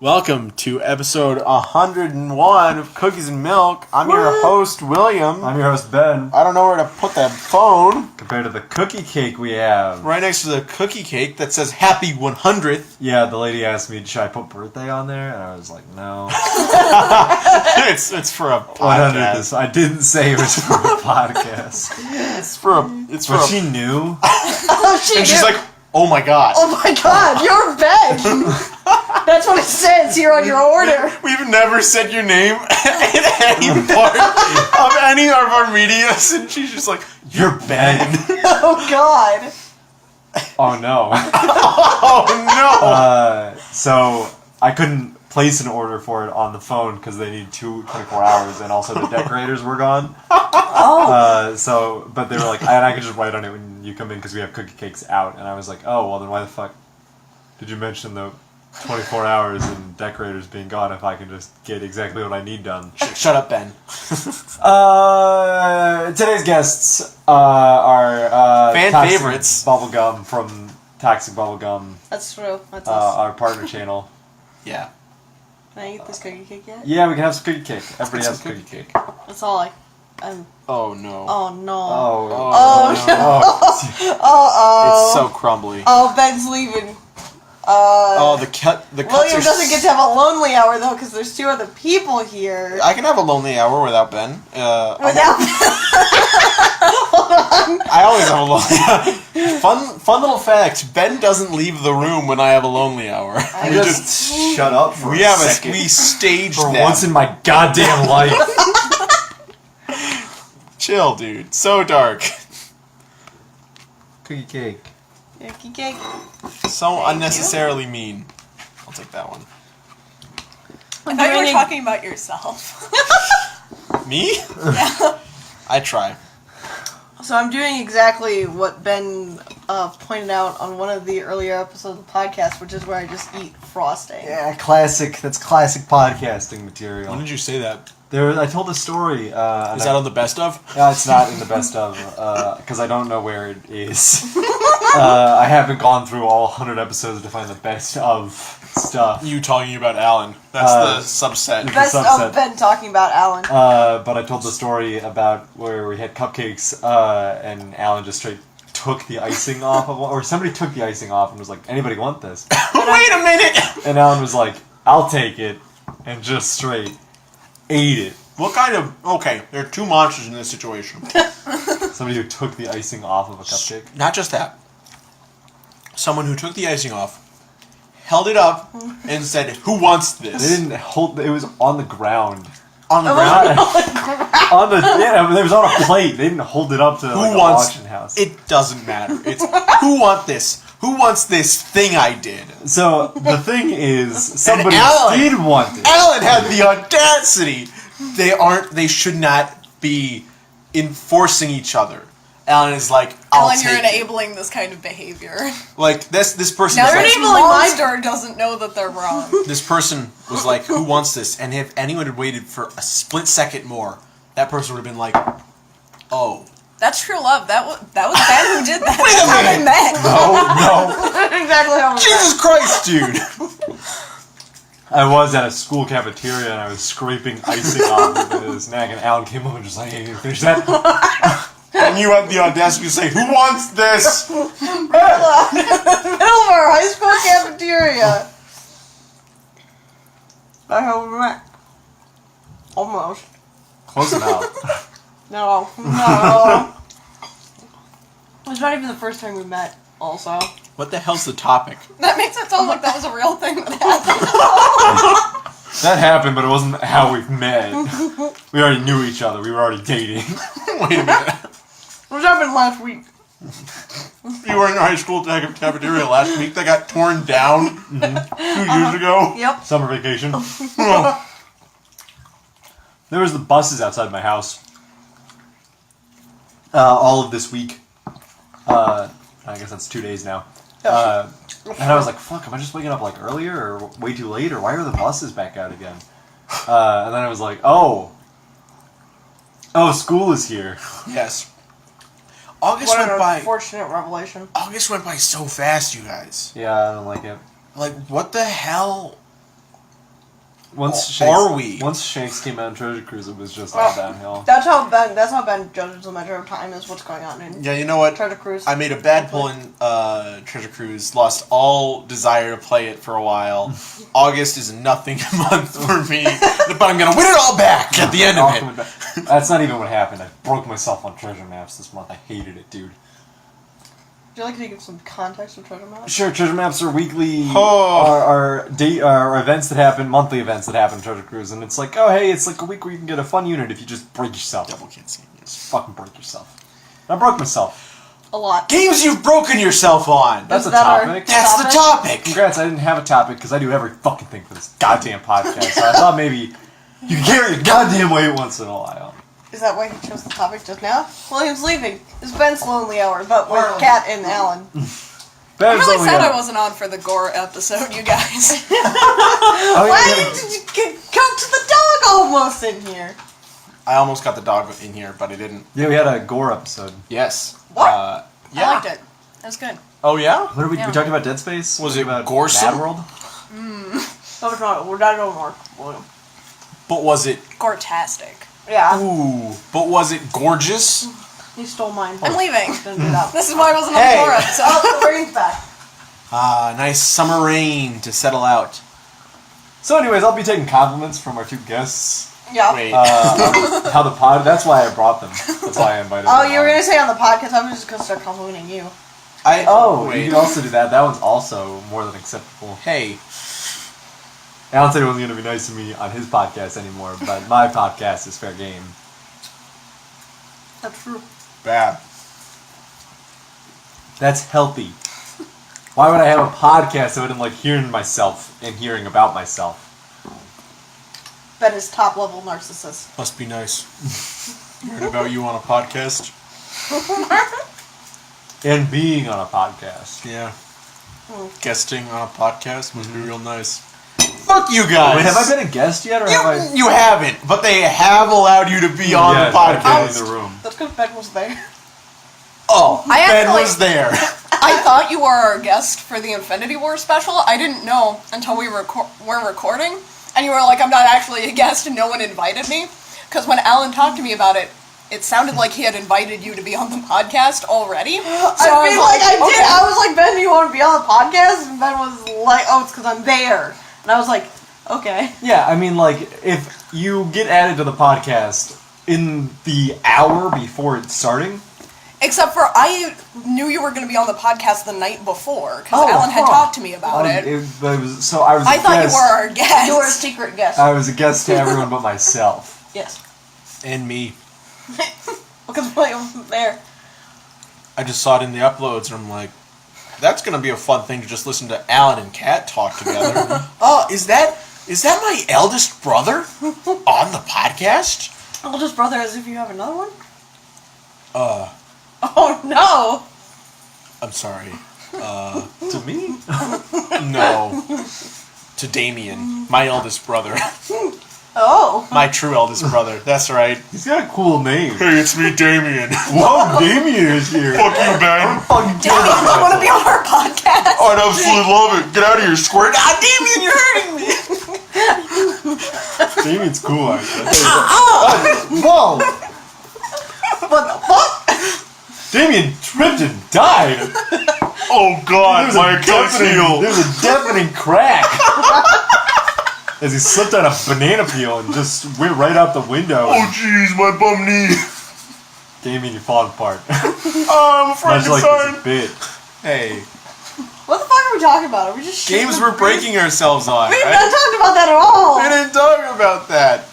Welcome to episode 101 of Cookies and Milk. I'm your host, William. I'm your host, Ben. I don't know where to put that phone. Compared to the cookie cake we have. Right next to the cookie cake that says Happy 100th. Yeah, the lady asked me, should I put birthday on there? And I was like, no. It's for a podcast. I didn't say it was for a podcast. But she knew. And she's like, oh my god. Oh my god, you're Ben! That's what it says here on your order. We've never said your name in any part of any of our medias, and she's just like, you're Ben. Oh god. Oh no. Oh no. So I couldn't place an order for it on the phone because they need 24 hours, and also the decorators were gone. But they were like, and I could just write on it when you come in because we have cookie cakes out. And I was like, oh, well then why the fuck did you mention the 24 hours and decorators being gone if I can just get exactly what I need done? Shut up, Ben. Today's guests are fan Toxic favorites. Bubblegum from Toxic Bubblegum. That's true. That's us. Our partner channel. Yeah. Can I eat this cookie cake yet? Yeah, we can have some cookie cake. Everybody has some cookie cake. That's all I... Oh no. Oh no. Oh no. It's so crumbly. Oh, Ben's leaving. The cuts William doesn't get to have a lonely hour though, because there's two other people here. I can have a lonely hour without Ben. Without I always have a lonely hour. Fun little fact, Ben doesn't leave the room when I have a lonely hour. I just shut up for we a have second. we staged for that. once in my goddamn life. Chill, dude. So dark. Cookie cake. cookie cake. So unnecessarily mean. I'll take that one. I thought you were talking about yourself. Me? Yeah. I try. So I'm doing exactly what Ben pointed out on one of the earlier episodes of the podcast, which is where I just eat frosting. Yeah, classic. That's classic podcasting material. When did you say that? I told a story. Is that on the best of? It's not in the best of, because I don't know where it is. I haven't gone through all 100 episodes to find the best of stuff. You talking about Alan. That's the subset. Best of Ben talking about Alan. But I told the story about where we had cupcakes, and Alan just straight took the icing off of one, or somebody took the icing off and was like, anybody want this? Wait a minute! And Alan was like, I'll take it, and just straight ate it. What kind of... Okay, there are two monsters in this situation. Somebody who took the icing off of a cupcake. Not just that. Someone who took the icing off, held it up, and said, who wants this? They didn't hold... It was on the ground. On the ground? It was on a plate. They didn't hold it up to an auction house. It doesn't matter. It's, who want this? Who wants this thing I did? So, the thing is, somebody Alan- did want it. Alan had the audacity. They should not be enforcing each other. Alan is like, I'll Alan, take you're it. enabling this kind of behavior. Like, this person Now is like, this enabling monster doesn't know that they're wrong. this person was like, who wants this? And if anyone had waited for a split second more, that person would have been like, oh. That's true love. That was Ben who did that. Wait a That's how they minute. met. No. Exactly how we Jesus Christ, dude! I was at a school cafeteria and I was scraping icing off of his neck, and Alan came over and just like, hey, finish that? And you had the audacity to say, who wants this? middle of our high school cafeteria. That's how we met. Almost. Close enough. No. It was not even the first time we met, also. What the hell's the topic? That makes it sound like that was a real thing that happened. That happened, but it wasn't how we met. We already knew each other. We were already dating. Wait a minute. It happened last week. You were in your high school cafeteria last week that got torn down 2 years ago? Yep. Summer vacation. There was the buses outside my house. All of this week. I guess that's 2 days now. And I was like, fuck, am I just waking up like earlier or way too late, or why are the buses back out again? And then I was like, oh, school is here. Yes. August What went an by. unfortunate revelation. August went by so fast, you guys. Yeah, I don't like it. Like, what the hell? Once Are we? Once Shanks came out in Treasure Cruise, it was just all downhill. That's how Ben judges the measure of time is what's going on in Yeah, you know what? Treasure Cruise. I made a bad pull in Treasure Cruise. Lost all desire to play it for a while. August is a nothing month for me, but I'm gonna win it all back at the end of it. That's not even what happened. I broke myself on treasure maps this month. I hated it, dude. Would you like to give some context of Treasure Maps? Sure, treasure maps are weekly, Oh. are events that happen, monthly events that happen in Treasure Cruise, and it's like, oh hey, it's like a week where you can get a fun unit if you just break yourself. Devil can't see me. Just fucking break yourself. And I broke myself. A lot. Games you've broken yourself on. That's Is a that our- topic. That's the topic. Congrats, I didn't have a topic because I do every fucking thing for this goddamn podcast, so I thought maybe you could carry your goddamn weight once in a while. Is that why he chose the topic just now? William's leaving. It's Ben's lonely hour, but with Kat and Alan. I really said I wasn't on for the gore episode, you guys. Why did you come to the dog almost in here? I almost got the dog in here, but I didn't. Yeah, we had a gore episode. Yes. What? Yeah. I liked it. It was good. Oh yeah. What are we? Yeah. We talked about Dead Space. Was We it talked about Gorson? Mad World? No, it's not. We're not no more, William. But was it? Gore-tastic. Yeah. Ooh. But was it gorgeous? You stole mine. I'm leaving. Didn't do that. This is why I wasn't on Hey. the gore episode. Oh, the rain's back. Nice summer rain to settle out. So, anyways, I'll be taking compliments from our two guests. Yeah. Wait. How the pod? That's why I brought them. That's why I invited them. Oh, you were on. gonna say on the podcast. I was just gonna start complimenting you. Oh, wait. you can also do that. That one's also more than acceptable. Hey. Alan said he wasn't going to be nice to me on his podcast anymore, but my podcast is fair game. That's true. Bad. That's healthy. Why would I have a podcast if I didn't like hearing myself and hearing about myself? Ben is top level narcissist. Must be nice. Heard about you on a podcast. And being on a podcast. Yeah. Guesting on a podcast must be real nice. Fuck you guys. Wait, have I been a guest yet, or have I? You haven't, but they have allowed you to be on the I've been podcast. in the room. That's because Ben was there. Oh, I Ben actually- was there. I thought you were our guest for the Infinity War special. I didn't know until we were recording. And you were like, I'm not actually a guest and no one invited me. Because when Alan talked to me about it, it sounded like he had invited you to be on the podcast already. So I feel like I did. okay. I was like, Ben, do you want to be on the podcast? And Ben was like, oh, it's because I'm there. And I was like, okay. Yeah, I mean, like, if you get added to the podcast in the hour before it's starting. Except for I knew you were going to be on the podcast the night before. Because Oh, Alan had huh. talked to me about it. I was a I thought you guest. were our guest. You were a secret guest. I was a guest to everyone but myself. Yes. And me. Because William wasn't there. I just saw it in the uploads, and I'm like, that's gonna be a fun thing to just listen to Alan and Kat talk together. Oh, is that my eldest brother on the podcast? Oldest brother, as if you have another one? Oh, no! I'm sorry. To me? No. To Damien, my eldest brother. Oh. My true eldest brother. That's right. He's got a cool name. Hey, it's me, Damien. Whoa, Damien is here. Fuck you, Ben. Fucking Damien, you want to be on our podcast? I'd absolutely love it. Get out of here, squirt. Ah, Damien, you're hurting me. Damien's cool, actually. Whoa. What the fuck? Damien tripped and died. Oh, God, my Achilles heel. There was a deafening crack. As he slipped on a banana peel and just went right out the window. Oh, jeez, my bum knee. Damien, you're falling apart. Oh, I'm Much like Frankenstein. this bit. Hey, What the fuck are we talking about? Are we just shooting games the we're breeze? breaking ourselves on. We've right? not talked about that at all! We didn't talk about that.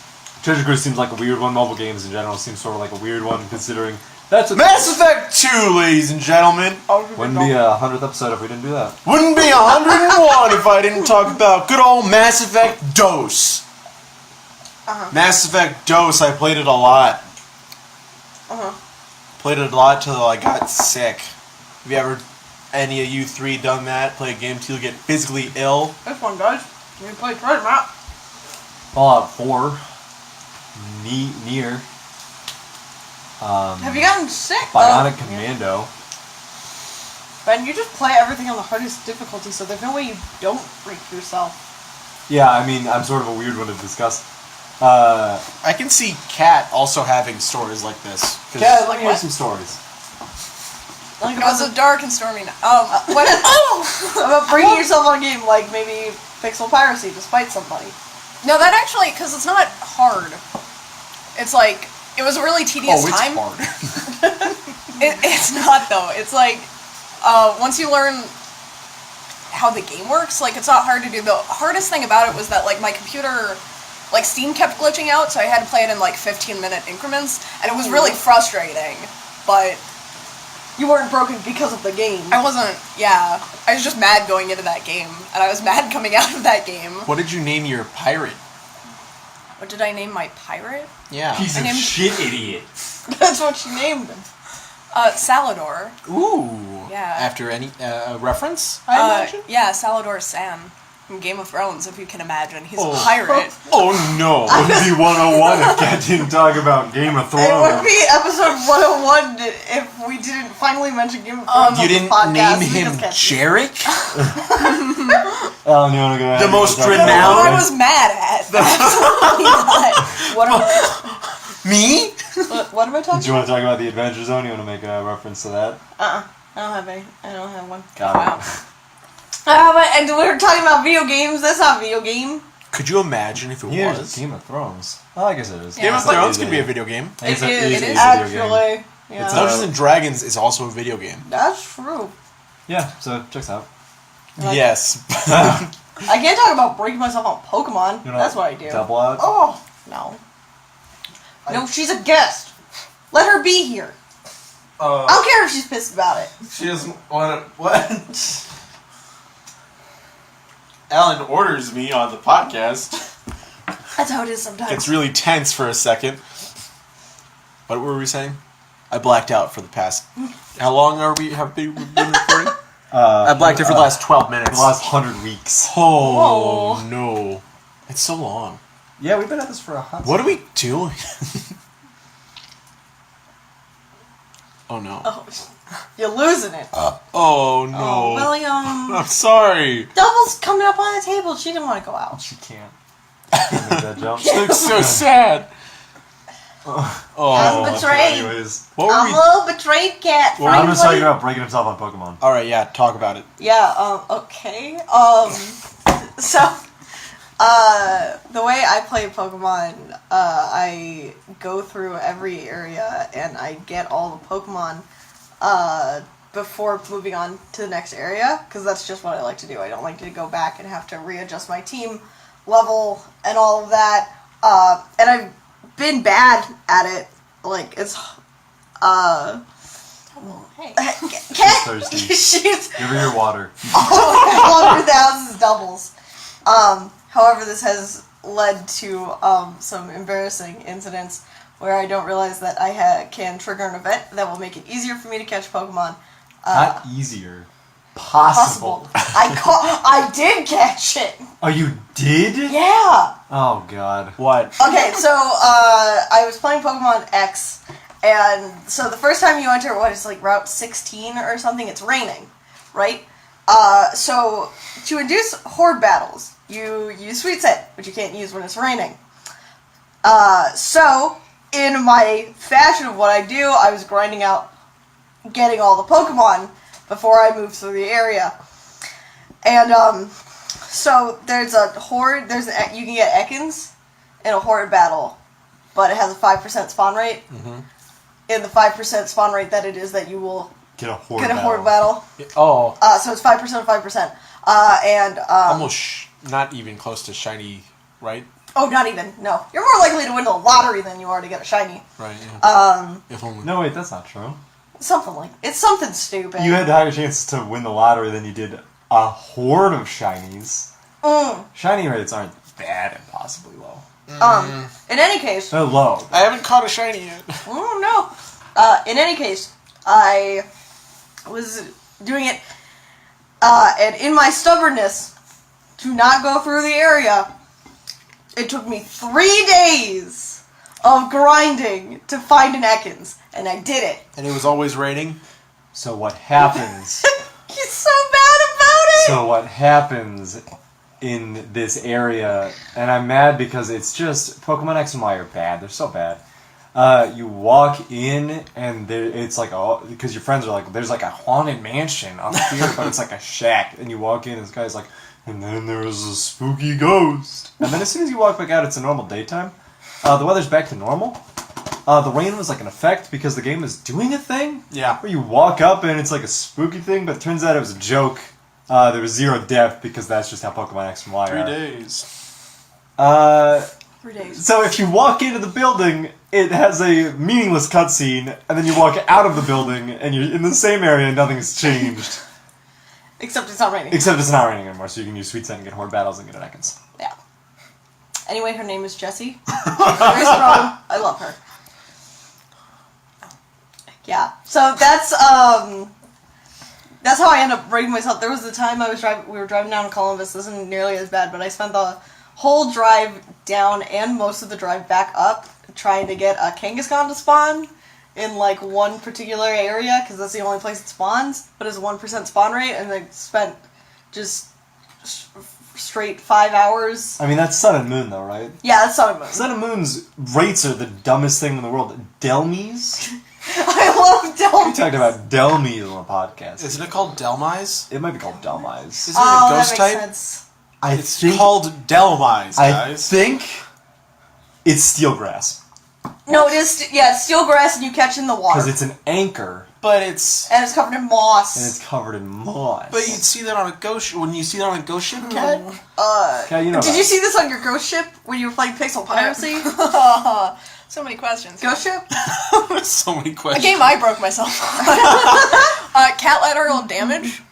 Treasure Cruise seems like a weird one. Mobile games in general seem sort of like a weird one, considering that's what Mass Effect 2, ladies and gentlemen. wouldn't be a 100th episode if we didn't do that. Wouldn't be 101 if I didn't talk about good old Mass Effect DOS. Mass Effect DOS, I played it a lot. Played it a lot till I got sick. Have you ever, any of you three, done that? Play a game till you get physically ill? This one, guys. We play Treasure Map. Fallout 4. Near. Have you gotten sick? Bionic though? Commando. Ben, you just play everything on the hardest difficulty, so there's no way you don't freak yourself. Yeah, I mean, I'm sort of a weird one to discuss. I can see Kat also having stories like this. 'cause- Yeah, let me hear some stories. Like It was a dark and stormy night. what, about bringing yourself on a game like maybe pixel piracy to spite somebody. No, that actually, because it's not hard. It's like, it was a really tedious Oh, it's time. hard. It's not, though. It's like, once you learn how the game works, like, it's not hard to do. The hardest thing about it was that, like, my computer, like, Steam kept glitching out, so I had to play it in, like, 15-minute increments, and it was really frustrating, but... You weren't broken because of the game. I wasn't, yeah. I was just mad going into that game, and I was mad coming out of that game. What did you name your pirate? What did I name my pirate? Yeah. Piece I of named- shit idiot. That's what you named him. Salador. Ooh. Yeah. After any reference? I imagine. Yeah, Salador Sam from Game of Thrones, if you can imagine. He's Oh. a pirate. Oh no. Wouldn't be 101 if Kat didn't talk about Game of It would Thrones. be episode 101 if we didn't finally mention Game of Thrones You on didn't the podcast. name him Jarek? Alan, you want to go ahead? The most and talk renowned- about What I it? was mad at. Absolutely not. What am, Me? what am I talking Do you want to talk about the Adventure Zone? You want to make a reference to that? I don't have any. I don't have one. Got And we were talking about video games. That's not a video game. Could you imagine if it Yeah, was? Game of Thrones. Oh, I guess it is. Game of Yeah. Thrones could be a video game. I guess It is a video game. actually. Yeah. It's Dungeons and Dragons is also a video game. That's true. Yeah, so checks out. Like- Yes. I can't talk about breaking myself on Pokemon. You know, That's what I do. Double out. Oh, no. No, she's a guest. Let her be here. I don't care if she's pissed about it. She doesn't want to. What? Alan orders me on the podcast. That's how it is sometimes. It's really tense for a second. What were we saying? I blacked out for the past. How long have we been recording? I blacked out for the last 12 minutes. The last 100 weeks. Oh Whoa. no. It's so long. Yeah, we've been at this for a hot What are we doing? Oh no. Oh, you're losing it. Oh no. Oh, William. I'm sorry. Double's coming up on the table. She didn't want to go out. She can't. Make that jump. She looks so sad. I'm Oh. betrayed. Anyways, What were I'm we? a little betrayed cat. Well, I'm just finally. talking about breaking himself on Pokemon. All right, yeah. Talk about it. Yeah, okay. So, the way I play Pokemon, I go through every area and I get all the Pokemon, before moving on to the next area, because that's just what I like to do. I don't like to go back and have to readjust my team level and all of that. And I've been bad at it. Like, it's, Hey. Cat, thirsty. she's Give her your water. 100,000 doubles. However, this has led to some embarrassing incidents where I don't realize that I can trigger an event that will make it easier for me to catch Pokemon. Not easier. Possible. I did catch it. Oh, you did? Yeah. Oh, God. What? Okay, so I was playing Pokemon X, and so the first time you enter what is like Route 16 or something, it's raining, right? So to induce horde battles, you use Sweet Scent, which you can't use when it's raining. So in my fashion of what I do, I was grinding out getting all the Pokemon before I moved through the area. And so there's a horde, you can get Ekans in a horde battle, but it has a 5% spawn rate. Mm-hmm. In the 5% spawn rate that it is that you will Get a horde get a battle. horde battle. Oh, So it's 5% of 5%. And almost not even close to shiny, right? oh, not even. No, you're more likely to win the lottery than you are to get a shiny. Right. Yeah. If only. No, wait, that's not true. It's something stupid. You had higher chances to win the lottery than you did a horde of shinies. Shiny rates aren't bad and possibly low. In any case, They're low. I haven't caught a shiny yet. oh no. In any case, I was doing it, and in my stubbornness to not go through the area, it took me 3 days of grinding to find an Ekans, and I did it. And it was always raining. So what happens... He's so bad about it. So what happens in this area, and I'm mad because it's just Pokemon X and Y are bad. They're so bad. You walk in, and it's like because your friends are like, there's like a haunted mansion up here, but it's like a shack, and you walk in, and this guy's like, and then there was a spooky ghost, and then as soon as you walk back out, it's a normal daytime. The weather's back to normal. The rain was like an effect because the game was doing a thing. Yeah. Where you walk up and it's like a spooky thing, but it turns out it was a joke. There was 0 depth because that's just how Pokemon X and Y are. 3 days. 3 days. So if you walk into the building, it has a meaningless cutscene, and then you walk out of the building and you're in the same area and nothing's changed. Except it's not raining. Except it's not raining anymore, so you can use Sweet Scent and get horde battles and get Ekans. Yeah. Anyway, her name is Jessie. Very strong. I love her. Yeah. So that's how I end up rating myself. There was a time we were driving down to Columbus. This isn't nearly as bad, but I spent the whole drive down and most of the drive back up trying to get a Kangaskhan to spawn in like one particular area because that's the only place it spawns, but it's a 1% spawn rate, and I spent just straight 5 hours. I mean, that's Sun and Moon, though, right? Yeah, that's Sun and Moon. Sun and Moon's rates are the dumbest thing in the world. Delmies? I love Delmies. We talked about Delmies on the podcast. Isn't it called Delmise? It might be called Delmise. Isn't it a ghost that makes type? sense. It's called Delmise, I guys. think it's Steelgrass. No, it is. It's steel grass, and you catch in the water, Because it's an anchor, But it's... and it's covered in moss. and it's covered in moss. But you'd see that on a ghost... When you see that on a ghost ship, Cat? Okay, you know Did that. you see this on your ghost ship when you were playing Pixel Piracy? So many questions. Ghost ship? So many A questions. game I broke myself. Cat lateral damage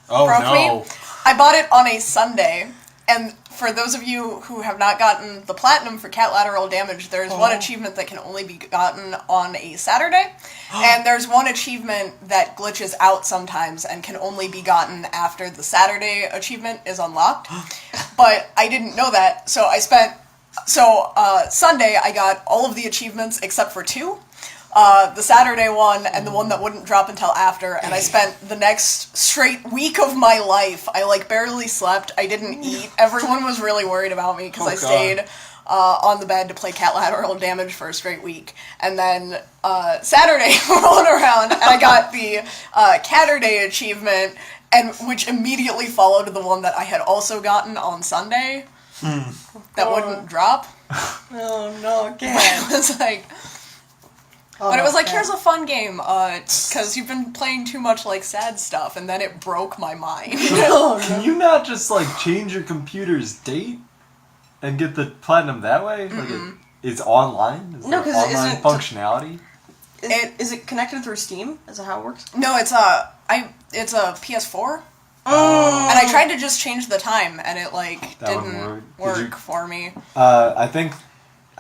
Oh, broke no. me. I bought it on a Sunday, and for those of you who have not gotten the platinum for cat lateral damage, there's one achievement that can only be gotten on a Saturday, and there's one achievement that glitches out sometimes and can only be gotten after the Saturday achievement is unlocked. But I didn't know that, so Sunday I got all of the achievements except for 2. The Saturday one and the one that wouldn't drop until after, and I spent the next straight week of my life. I barely slept. I didn't eat. Everyone was really worried about me because I stayed on the bed to play cat lateral damage for a straight week. And then Saturday rolled around, and I got the Catterday achievement, and which immediately followed the one that I had also gotten on Sunday that wouldn't drop. Oh no, again. It was like. But it was like, here's a fun game, because you've been playing too much, sad stuff, and then it broke my mind. Can you not just, change your computer's date and get the platinum that way? It's online? No, 'cause it online isn't- functionality? Is it connected through Steam? Is that how it works? No, it's a PS4, and I tried to just change the time, and it, That didn't wouldn't work Did you- for me.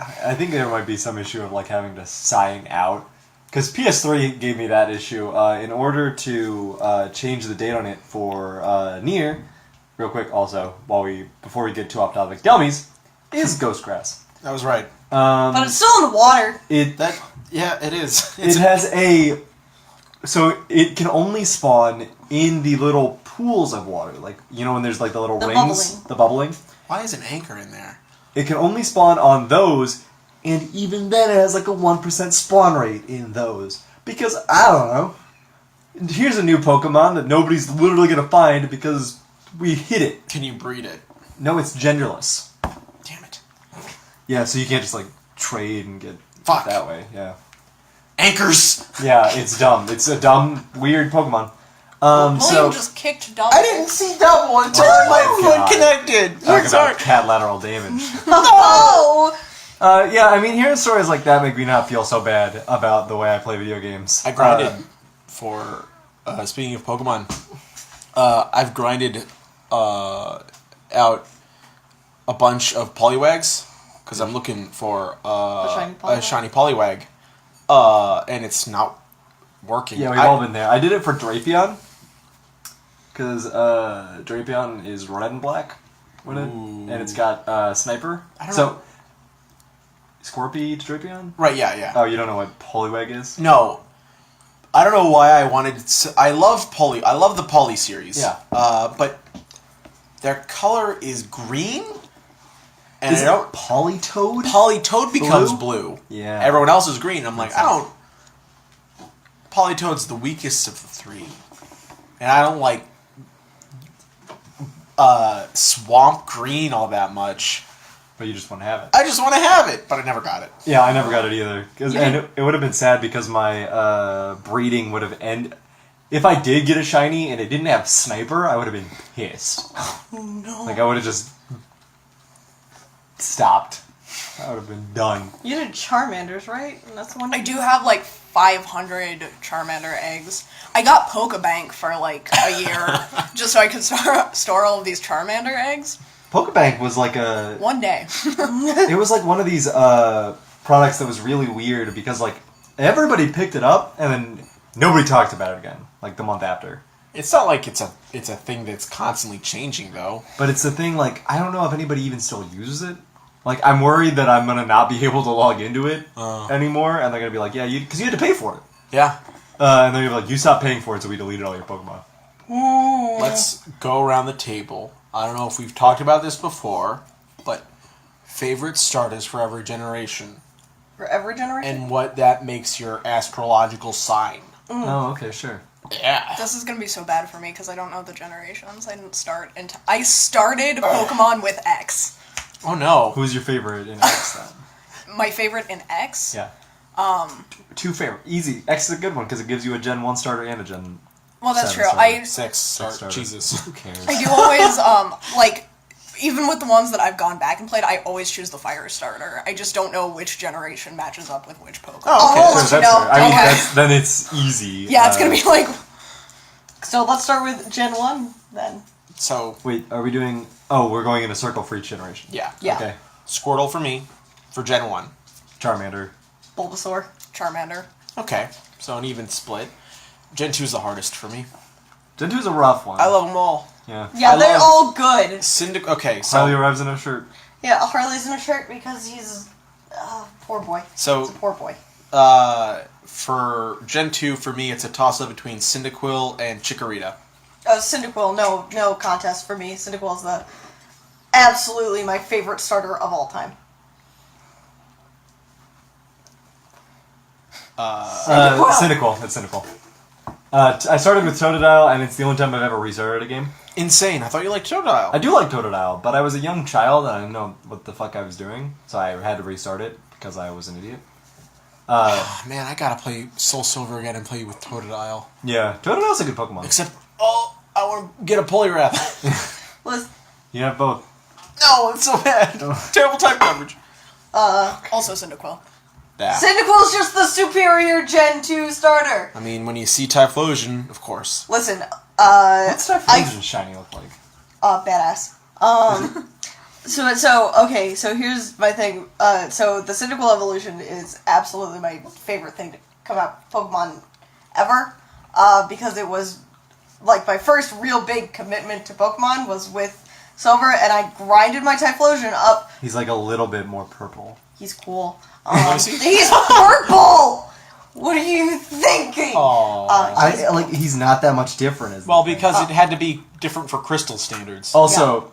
I think there might be some issue of having to sign out, because PS3 gave me that issue. In order to change the date on it for Nier, real quick. Also, before we get too off topic, Delmies is Ghostgrass. That was right. But it's still in the water. It is. it has so it can only spawn in the little pools of water, when there's the little The rings, bubbling. the bubbling. Why is an anchor in there? It can only spawn on those, and even then it has a 1% spawn rate in those. Because, I don't know, here's a new Pokemon that nobody's literally going to find because we hid it. Can you breed it? No, it's genderless. Damn it. Yeah, so you can't just, trade and get Fuck. that way, yeah. Anchors! Yeah, it's dumb. It's a dumb, weird Pokemon. William just kicked double. I didn't see double until my God. foot connected. Talk Sorry. about cat lateral damage. Oh! Yeah, I mean, hearing stories like that make me not feel so bad about the way I play video games. I grinded for, speaking of Pokemon, I've grinded out a bunch of Poliwags, because I'm looking for a shiny Poliwag, and it's not working. Yeah, we've all been there. I did it for Drapion, because Drapion is red and black, and it's got Sniper. I don't know. Scorpy to Drapion? Right, yeah. Oh, you don't know what Poliwag is? No. I don't know why I wanted... I love the Poly series. Yeah. But their color is green. And Is it Polytoad? Polytoad becomes blue. Yeah. Everyone else is green. I'm like, I don't... Polytoad's the weakest of the three. And I don't like swamp green all that much. But you just want to have it. I just want to have it, but I never got it. Yeah, I never got it either. And it would have been sad because my breeding would have ended... If I did get a shiny and it didn't have Sniper, I would have been pissed. Oh, no. Like, I would have just stopped. I would have been done. You did Charmanders, right? And that's the one. I do have like 500 Charmander eggs. I got Pokebank for like a year just so I could store all of these Charmander eggs. Pokebank was like a... One day. It was like one of these products that was really weird because like everybody picked it up and then nobody talked about it again. Like the month after. It's not like it's a thing that's constantly changing, though. But it's the thing, like, I don't know if anybody even still uses it. Like, I'm worried that I'm going to not be able to log into it anymore, and they're going to be like, yeah, because you had to pay for it. Yeah. And they're going to be like, you stopped paying for it, so we deleted all your Pokemon. Let's go around the table. I don't know if we've talked about this before, but favorite starters for every generation. For every generation? And what that makes your astrological sign. Oh, okay, sure. Yeah. This is gonna be so bad for me because I don't know the generations. I didn't start I started Pokemon with X. Oh no. Who's your favorite in X, then? My favorite in X? Yeah. Two favorite. Easy. X is a good one because it gives you a Gen 1 starter and a Gen... Well, that's 7 true. starter. Six starter. Jesus. Who cares? I do always, like, even with the ones that I've gone back and played, I always choose the fire starter. I just don't know which generation matches up with which Pokemon. Oh, okay. Oh, That's you fair. know, I mean, okay. then it's easy. Yeah, it's gonna be like... So let's start with Gen 1, then. So, Wait, are we doing... Oh, we're going in a circle for each generation. yeah. Yeah. Okay. Squirtle for me, for Gen 1. Charmander. Bulbasaur. Charmander. Okay, so an even split. Gen 2 is the hardest for me. Gen 2 is a rough one. I love them all. Yeah. Yeah, I they're love- all good. Okay, so... Harley arrives in a shirt. Yeah, Harley's in a shirt because he's... poor boy. So- He's a poor boy. For Gen 2, for me, it's a toss-up between Cyndaquil and Chikorita. Oh, Cyndaquil, no contest for me. Cyndaquil is absolutely my favorite starter of all time. Cynical. It's cynical. I started with Totodile, and it's the only time I've ever restarted a game. Insane. I thought you liked Totodile. I do like Totodile, but I was a young child, and I didn't know what the fuck I was doing, so I had to restart it because I was an idiot. Man, I gotta play Soul Silver again and play with Totodile. Yeah, Totodile's a good Pokemon. Except, I want to get a Poliwrath. Was You have both. No, it's so bad. Terrible type coverage. Also Cyndaquil. Yeah. Cyndaquil's just the superior Gen 2 starter. I mean, when you see Typhlosion, of course. Listen, What's Typhlosion's shiny look like? badass. So here's my thing. So the Cyndaquil evolution is absolutely my favorite thing to come out Pokemon ever. Because it was, like, my first real big commitment to Pokemon was with Silver, and I grinded my Typhlosion up. He's like a little bit more purple. He's cool. me see. He's purple! What are you thinking? Aw. He's not that much different. Is Well, the thing. because it had to be different for crystal standards. Also,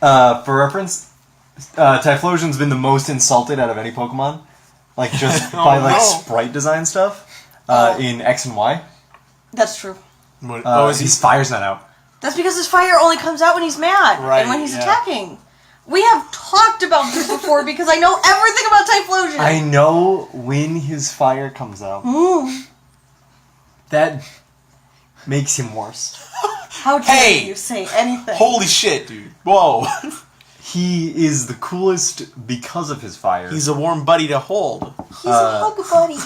for reference, Typhlosion's been the most insulted out of any Pokemon. Like, just by, like, no. sprite design stuff in X and Y. That's true. Is he? His fire's not out. That's because his fire only comes out when he's mad Right, and when he's yeah. attacking. We have talked about this before because I know everything about Typhlosion. I know when his fire comes out. That makes him worse. How dare Hey! you say anything? Holy shit, dude. Whoa. He is the coolest because of his fire. He's a warm buddy to hold. He's a hug buddy.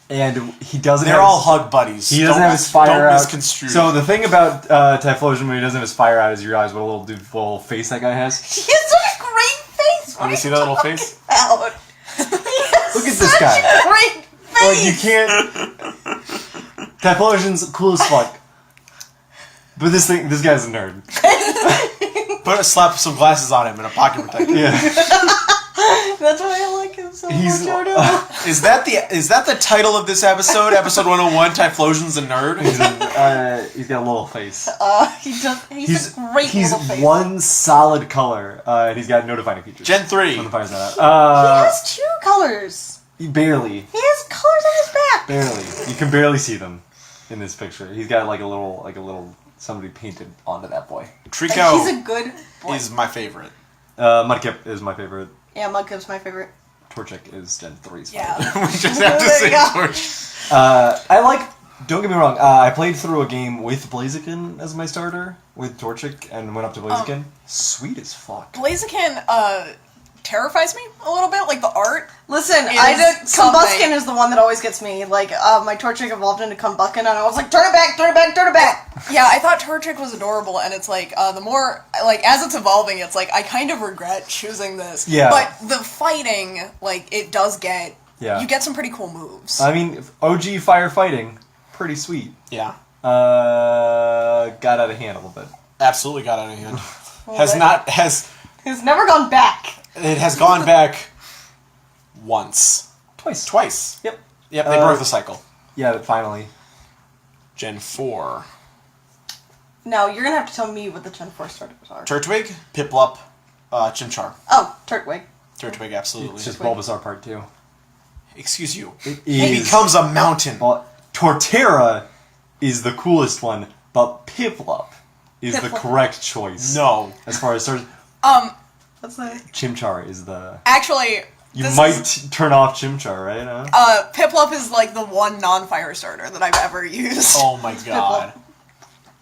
and he doesn't They're have all his, hug buddies. He doesn't Don't- have his fire don't out. misconstrue. So the thing about Typhlosion when he doesn't have his fire out is you realize what a little face that guy has. He has such a great face. Let me see that little face. Out. Look at this guy. Great face. Like, you can't... Typhlosion's cool as fuck. But this guy's a nerd. Slap some glasses on him and a pocket protector. Yeah. That's why I like him so He's- much. Odo. Is that the title of this episode? Episode 101, Typhlosion's a nerd? He's got a little face. He's a great He's little face. one solid color, and he's got no defining features. Gen 3. When the fire's not He out. has 2 colors. Barely. He has colors on his back. Barely. You can barely see them in this picture. He's got like a little somebody painted onto that boy. Trico He's a good boy. is my favorite. Mudkip is my favorite. Yeah, Mudkip's my favorite. Torchic is Gen 3's Yeah. We just have to There say you go. Torch. I like. Don't get me wrong. I played through a game with Blaziken as my starter with Torchic and went up to Blaziken. Sweet as fuck. Blaziken terrifies me a little bit, like the art. Listen, Is Combuskin something. is the one that always gets me. Like, my Torchic evolved into Combuskin, and I was like, turn it back, turn it back, turn it back! Yeah, I thought Torchic was adorable, and it's like, the more, like, as it's evolving, it's like, I kind of regret choosing this. Yeah. But the fighting, like, it does get, Yeah. you get some pretty cool moves. I mean, OG firefighting, pretty sweet. Yeah. Got out of hand a little bit. Absolutely got out of hand. He's never gone back. It has gone back once. Twice. Yep. Yep, they broke the cycle. Yeah, finally. Gen 4. Now, you're gonna have to tell me what the Gen 4 starters are. Turtwig, Piplup, Chimchar. Oh, Turtwig. Turtwig, absolutely. It's just Bulbasaur Part 2. Excuse you. It He is. becomes a mountain. Well, Torterra is the coolest one, but Piplup is the Piplup. correct choice. No. As far as starters, What's that? Chimchar is the... Actually, You this might is- turn off Chimchar, right? Huh? Piplup is, like, the one non-fire starter that I've ever used. Oh my god.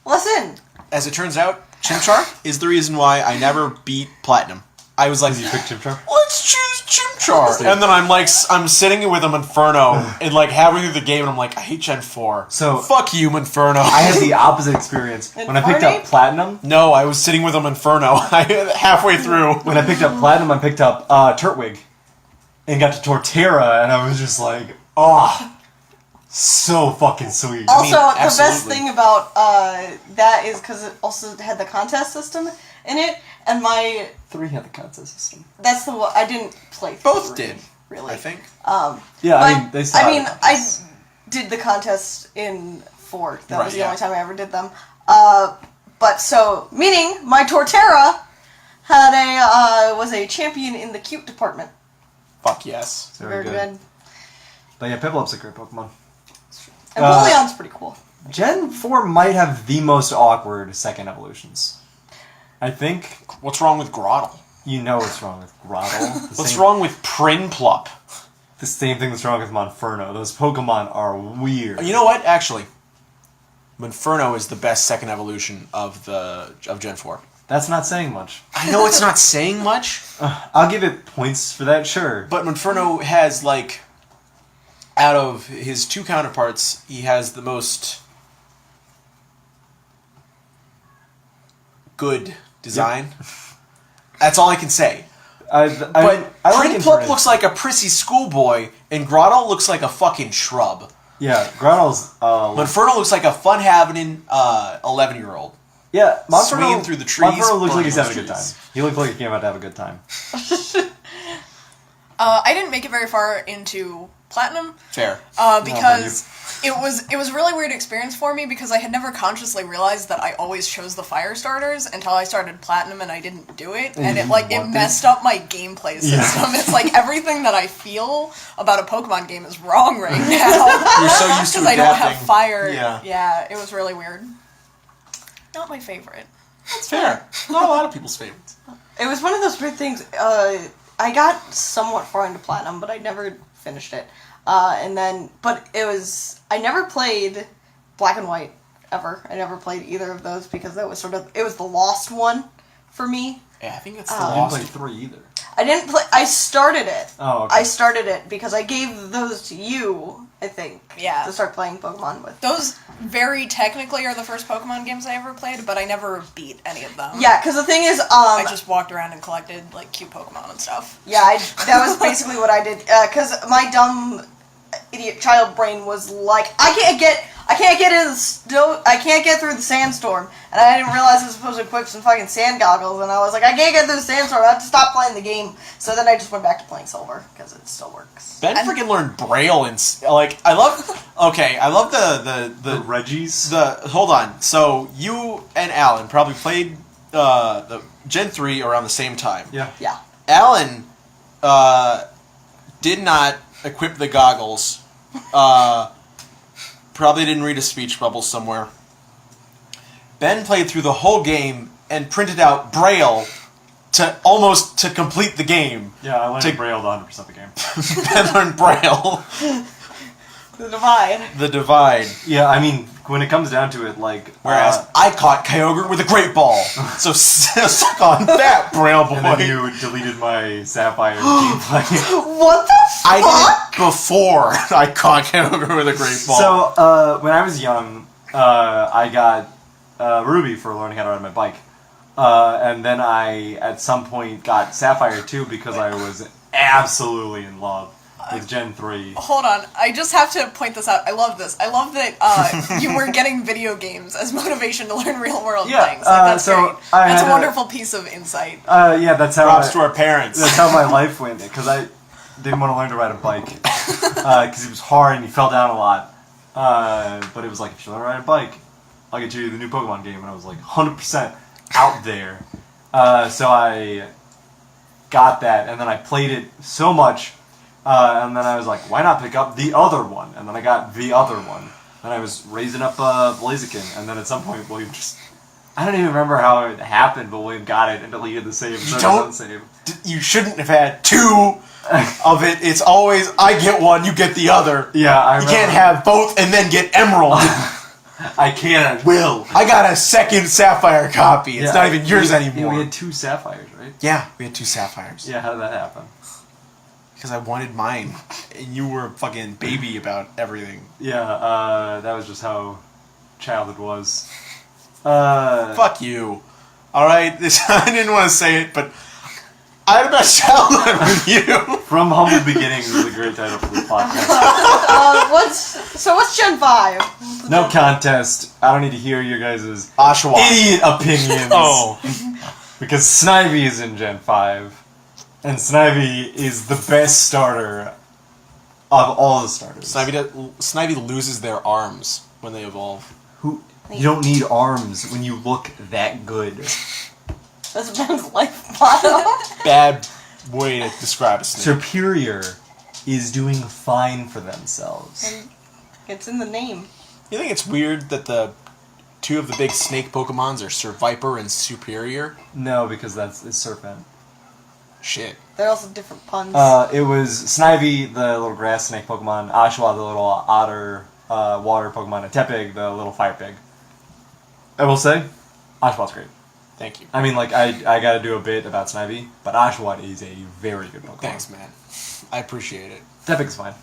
Listen, As it turns out, Chimchar is the reason why I never beat Platinum. I was like, You pick Chimchar? let's choose Chimchar. And then I'm sitting with a Monferno and like halfway through the game and I'm like, I hate Gen 4. So- fuck you, Monferno. I had the opposite experience. When I picked up Incarnate? Platinum, No, I was sitting with a Monferno halfway through. when I picked up Platinum, I picked up Turtwig. And got to Torterra, and I was just like, oh, so fucking sweet. also, the best absolutely. thing about that is because it also had the contest system in it, and 3 had the contest system. that's the one I didn't play. Both 3, did, really. I think. Yeah, But, I mean, they still I had mean, the I contest. did the contest in 4. That Right, was the yeah. only time I ever did them. But so, meaning my Torterra had was a champion in the cute department. Fuck yes. Very good. But yeah, Piplup's a great Pokemon. And Bulion's pretty cool. Gen 4 might have the most awkward second evolutions. I think What's wrong with Grottle? you know what's wrong with Grottle. What's wrong with Prinplup? The same thing that's wrong with Monferno. Those Pokemon are weird. You know what? Actually, Monferno is the best second evolution of Gen 4. That's not saying much. I know it's not saying much, I'll give it points for that, sure. but Monferno has, like, out of his 2 counterparts, he has the most good design. That's all I can say. But But I like Prinplup Infernus. looks like a prissy schoolboy, and Grottle looks like a fucking shrub. Yeah, Grottle's... Monferno looks like a fun-having 11-year-old. yeah, Monferno... swinging through the trees, Monferno looks like he's burning having a good time. trees. He looked like he came out to have a good time. I didn't make it very far into Platinum, Fair. because it was a really weird experience for me because I had never consciously realized that I always chose the fire starters until I started Platinum and I didn't do it, and it messed up my gameplay system. It's like everything that I feel about a Pokemon game is wrong right now. You're so used to Because I don't have adapting. fire. Yeah. It was really weird. Not my favorite. That's fair. Not a lot of people's favorites. It was one of those weird things. I got somewhat far into Platinum, but I never finished it. But it was, I never played Black and White ever. I never played either of those because that was it was the lost one for me. Yeah, I think it's the I didn't lost. play 3 either. I didn't play, I started it. Oh, okay. I started it because I gave those to you, I think. Yeah. To start playing Pokemon with. Those very technically are the first Pokemon games I ever played, but I never beat any of them. Yeah, because the thing is, I just walked around and collected, like, cute Pokemon and stuff. yeah, that was basically what I did. Because my dumb idiot child brain was like, I can't get I can't get in the snow. I can't get through the sandstorm, and I didn't realize I was supposed to equip some fucking sand goggles. And I was like, I can't get through the sandstorm. I have to stop playing the game. So then I just went back to playing Silver because it still works. Ben freaking learned Braille and like I love. Okay, I love the Reggies. Hold on. So you and Alan probably played the Gen 3 around the same time. Yeah. Yeah. Alan did not equip the goggles. Probably didn't read a speech bubble somewhere. Ben played through the whole game and printed out Braille to complete the game. Yeah, I learned Braille to 100% the game. Ben learned Braille. The Divide. The Divide. Yeah, I mean, when it comes down to it, like... Whereas I caught Kyogre with a great ball. So suck on that, Braille boy. And then you deleted my Sapphire gameplay. What the fuck? I did it before I caught Kyogre with a great ball. So, when I was young, I got Ruby for learning how to ride my bike. And then I, at some point, got Sapphire too because I was absolutely in love with Gen 3. Hold on, I just have to point this out. I love this. I love that you were getting video games as motivation to learn real world things. Like, that's so great. I That's had a wonderful piece of insight. Yeah, that's how props to our parents. That's how my life went, because I didn't want to learn to ride a bike because it was hard and you fell down a lot. But it was like, if you learn to ride a bike, I'll get you the new Pokemon game, and I was like 100% out there. So I got that, and then I played it so much, and then I was like, why not pick up the other one? And then I got the other one, and I was raising up Blaziken, and then at some point William just... I don't even remember how it happened, but William got it and deleted the save. So don't... save. You shouldn't have had two of it. It's always, I get one, you get the other. Yeah, I You remember. can't have both and then get Emerald. I can't. Will. I got a second Sapphire copy. It's not even yours anymore. Yeah, we had 2 Sapphires, right? Yeah, we had 2 Sapphires. Yeah, how did that happen? Because I wanted mine. And you were a fucking baby about everything. Yeah, that was just how childhood was. Fuck you. Alright? I didn't want to say it, but I had a best childhood with you. From Humble Beginnings is a great title for this podcast. What's Gen 5? No contest. I don't need to hear your guys' Oshawott. idiot opinions. Oh. Because Snivy is in Gen 5. And Snivy is the best starter of all the starters. Snivy loses their arms when they evolve. You don't need arms when you look that good. That's Ben's life motto. Bad way to describe a snake. Superior is doing fine for themselves. It's in the name. You think it's weird that the 2 of the big snake Pokemons are Sir Viper and Superior? No, because it's Serpent. Shit. They're also different puns. It was Snivy, the little grass snake Pokemon, Oshawott, the little otter water Pokemon, and Tepig, the little fire pig. I will say, Oshawott's great. Thank you. I mean, like, I gotta do a bit about Snivy, but Oshawott is a very good Pokemon. Thanks, man. I appreciate it. Tepig's fine.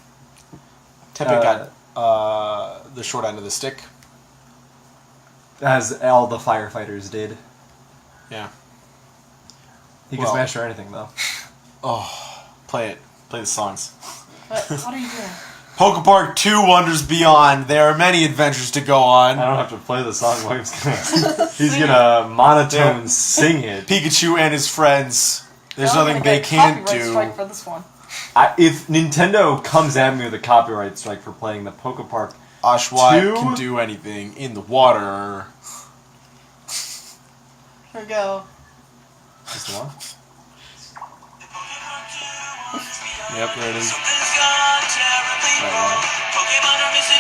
Tepig got the short end of the stick. As all the firefighters did. Yeah. He can smash or anything, though. Oh, play it. Play the songs. What are you doing? Pokepark 2 Wonders Beyond. There are many adventures to go on. I don't have to play the song. He's gonna monotone sing it. Pikachu and his friends. There's No, nothing like they a can't copyright do. strike for this one. If Nintendo comes at me with a copyright strike for playing the Pokepark Oshawott 2? can do anything in the water. Here we go. Just the one? Yep, there it is. Right, yeah.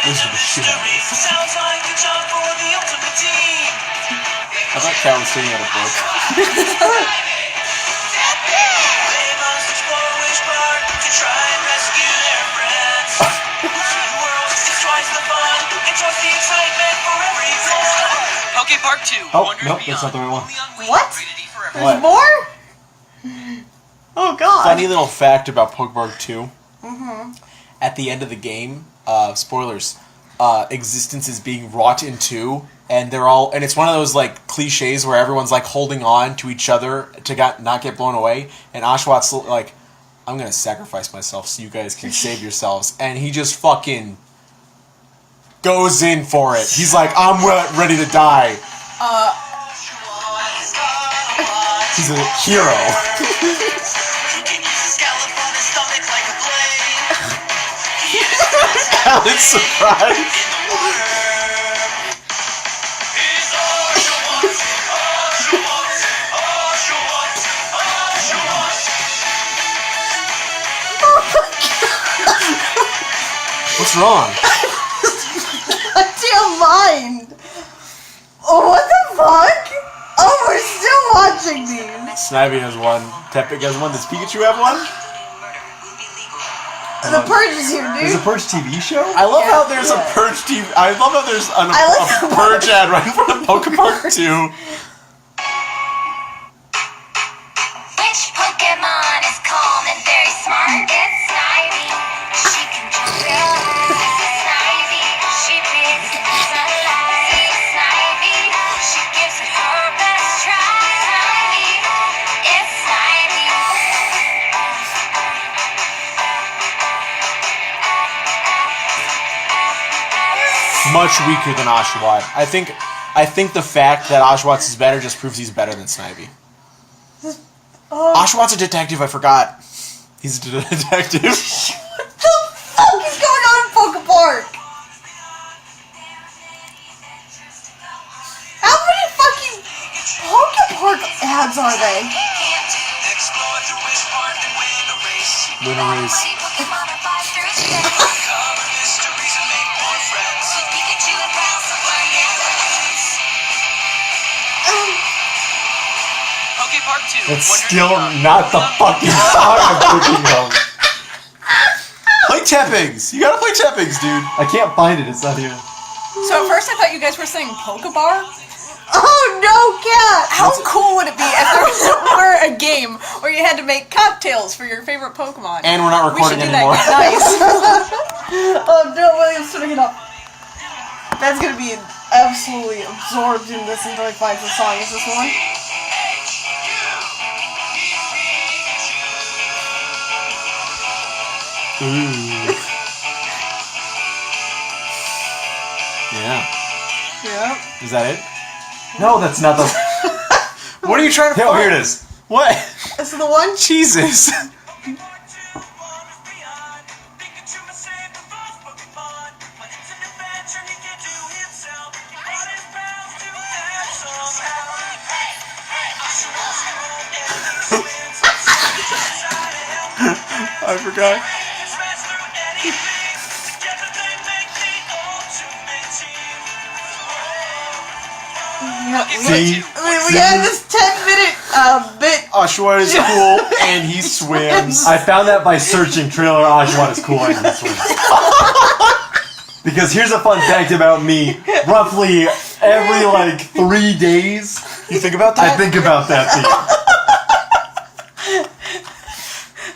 This is the shit out of this. Sounds like a job for the ultimate team. I thought Cat was singing out a book. They must explore which part to try and rescue their friends. Two worlds is twice the fun, and trust the excitement for everyone. Pokepark 2. Oh, Wonders nope, that's not the right one. Beyond. What? Rated E for everyone. There's What? more? Oh god. Funny little fact about Pokepark 2. Mm-hmm. At the end of the game, spoilers, existence is being wrought in 2, and and it's one of those like cliches where everyone's like holding on to each other to not get blown away, and Oshawott's like, I'm gonna sacrifice myself so you guys can save yourselves, and he just fucking goes in for it. He's like, I'm ready to die. He's a hero. Alan's surprised. What's wrong? Goddamn mind! Oh, what the fuck? Oh, we're still watching these. Snivy has one. Tepig has one. Does Pikachu have one? The Purge is here, dude. There's a Purge TV show? I love how there's a Purge TV. I love how there's a Purge ad right in front of Pokepark 2. Which Pokemon is calm and very smart? It's Snivy. She can jump real high. Snivy. She bites the sunlight. Snivy. She gives it her best try. Snivy. It's Snivy. Much weaker than Oshawott. I think the fact that Oshawott's is better just proves he's better than Snivy. Oshawott's a detective, I forgot. He's a detective. What the fuck is going on in Pokepark? How many fucking Pokepark ads are they? Win a race. Pokemon are 5 through 6. Pikachu and Pokepark 2. It's still not the fucking song I'm thinking of. Play Teppigs. You gotta play Teppigs, dude. I can't find it. It's not here. So at first I thought you guys were saying Pokebar. Oh no, cat! How cool would it be if there were a game where you had to make cocktails for your favorite Pokemon? And we're not We should recording do anymore. that. Nice. Oh no, William's turning it off. That's gonna be absolutely absorbed in this until he finds the song. Is this one? Yeah. Yep. Is that it? No, that's not the. What are you trying to Oh, find? here it is. What? This is the one? Jesus. I forgot. See? We had this 10-minute bit. Oshawott is cool and he swims. I found that by searching trailer Oshawott is cool and he swims. Because here's a fun fact about me. Roughly every 3 days, You think about I that? think about that thing.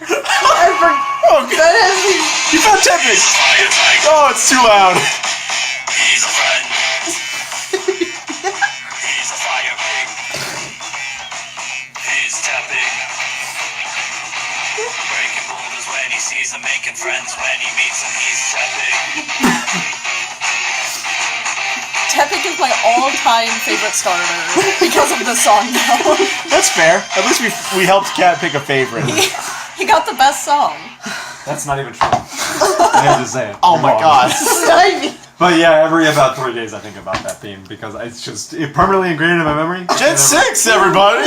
I forgot. You found Tepig! Oh, it's too loud. He's a friend. He's a fire pig. He's tapping. Breaking boulders when he sees them, making friends when he meets them. He's tapping. Tepig is my all-time favorite starter because of the song now. That's fair. At least we helped Kat pick a favorite. He got the best song. That's not even true. I have to say it. Oh my Wrong. god. Snivy. But yeah, every about 3 days I think about that theme because it permanently ingrained in my memory. Gen 6, everybody!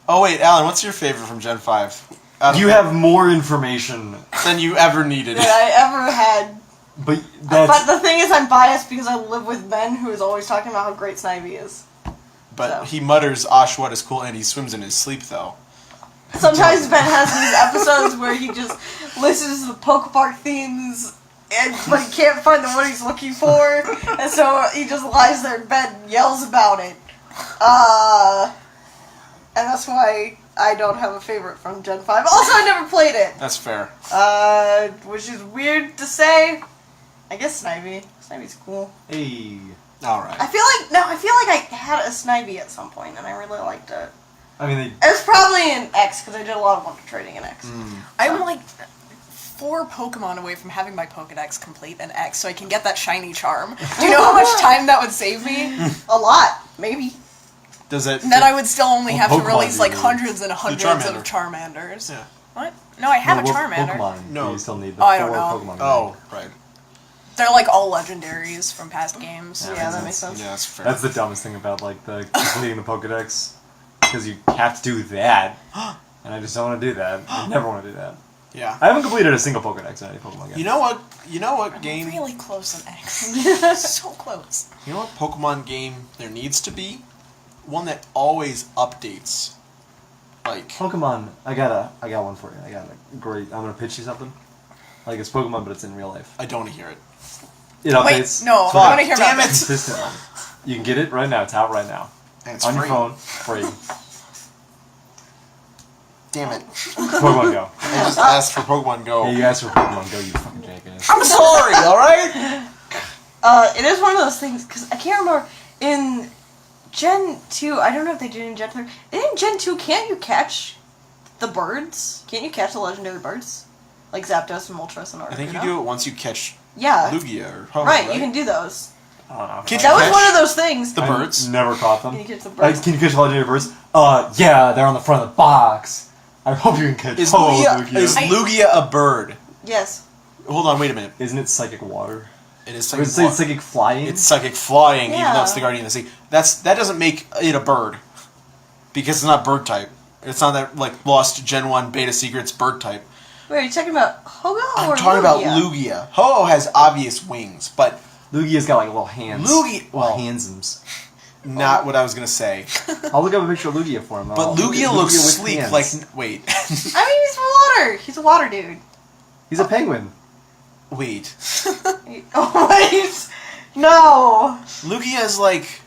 Oh wait, Alan, what's your favorite from Gen 5? You have more information, Than you ever needed. That I ever had. but But that's the thing is, I'm biased because I live with Ben, who is always talking about how great Snivy is. But So. he mutters Oshawott is cool and he swims in his sleep though. Sometimes Ben has these episodes where he just listens to the Pokepark themes, but he can't find the one he's looking for, and so he just lies there in bed and yells about it. And that's why I don't have a favorite from Gen 5. Also, I never played it. That's fair. Which is weird to say. I guess Snivy. Snivy's cool. hey. Alright. I feel like I had a Snivy at some point, and I really liked it. I mean, It was probably in X, because I did a lot of wonder trading in X. I'm like 4 Pokemon away from having my Pokedex complete and X, so I can get that shiny charm. Do you know how much time that would save me? A lot, maybe. Does it? And then I would still only have to Pokemon release like do you hundreds and hundreds Charmander. of Charmanders. Yeah. What? No, I have a What Charmander. Pokemon No. do you still need the Oh, I 4 don't know. Pokemon. Oh, right. They're like all legendaries from past games. Yeah, that makes sense. Yeah, that's fair. That's the dumbest thing about like the completing the Pokedex, because you have to do that, and I just don't want to do that. I never want to do that. yeah. I haven't completed a single Pokedex in any Pokemon game. You know what? You know what game? Really close in X. So close. You know what Pokemon game there needs to be? One that always updates. Like Pokemon, I got one for you. I got a great. I'm gonna pitch you something. Like it's Pokemon, but it's in real life. I don't want to hear it. It updates. Wait, no, I Fuck, want to hear damn about it. this. consistently. You can get it right now. It's out right now And it's on free. your phone, free. Damn it! Pokemon Go. I just asked for Pokemon Go. Hey, you asked for Pokemon Go, you fucking jackass. I'm sorry. All right. It is one of those things, because I can't remember, in Gen 2, I don't know if they did in Gen 3, in Gen 2, can't you catch the birds? Can't you catch the legendary birds? Like Zapdos and Moltres and Articuno? I think you do it once you catch Yeah. Lugia or Ho-Oh, Right, you can do those. I don't know. Can't That you was catch one of those things. the birds? Never caught them. Can you catch the birds? Can you catch legendary birds? Yeah, they're on the front of the box. I hope you can catch Is Lugia. Lugia a bird? Yes. Hold on, wait a minute. Isn't it psychic water? It is Or psychic. is it psychic flying? It's psychic flying, even though Yeah. it's the guardian of the sea. That doesn't make it a bird, because it's not bird type. It's not that like Lost Gen 1 Beta Secrets bird type. Wait, are you talking about Ho-Oh or I'm talking about Lugia? Lugia. Ho-Oh has obvious wings, but Lugia's got like little hands. Lugia- well- handsums. not what I was gonna say. I'll look up a picture of Lugia for him. But Lugia looks with sleek. hands. Like wait, I mean, he's water. He's a water dude. He's a penguin. wait. Oh, wait. No. Lugia is like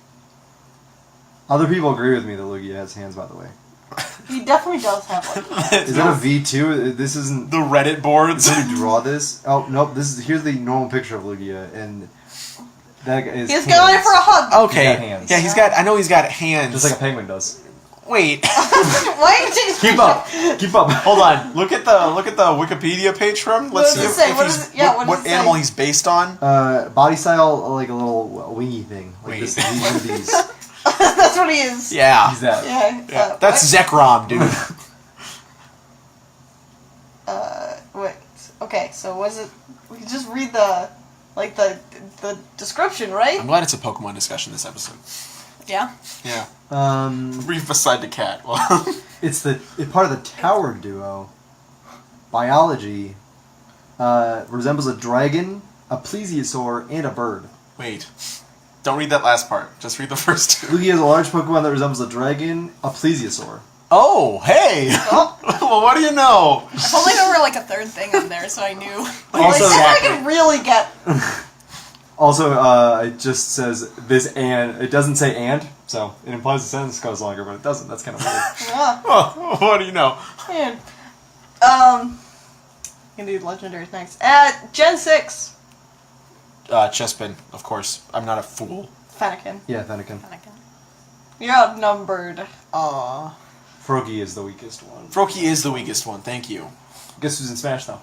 Other people agree with me that Lugia has hands, by the way. He definitely does have, like, Is that a V2? This isn't... the Reddit boards. Did you draw this? Oh, nope. Here's the normal picture of Lugia, and that is he's going hands. for a hug. Okay, He's got hands. yeah, he's got. I know he's got hands. Just like a penguin does. Wait, Why are you taking Keep up! Keep up! hold on. Look at the Wikipedia page for him. Let's does see it say? if What he's, does it- yeah, what does what it say? animal he's based on. Body style, like a little wingy thing. Like Wait. this, these are these. That's what he is. Yeah, He's that. Yeah. that's Zekrom, dude. Wait. Okay, so was it... We can just read the description, right? I'm glad it's a Pokemon discussion this episode. Yeah. Yeah, Um, brief aside to Cat. Well, it's part of the tower duo. Biology resembles a dragon, a plesiosaur, and a bird. wait, don't read that last part. Just read the first two. Lugia is a large Pokemon that resembles a dragon, a plesiosaur. Oh, hey. Well, what do you know? If only there were like a third thing in there, so I knew. Also, If I could really get... Also, it just says this and. It doesn't say and, so it implies the sentence goes longer, but it doesn't. That's kind of weird. Yeah. Oh, what do you know? Man. Gonna do legendaries next. Gen 6. Chespin, of course. I'm not a fool. Fennekin. Yeah, Fennekin. You're outnumbered. Aw. Froakie is the weakest one. Froakie is the weakest one. Thank you. Guess who's in Smash, though?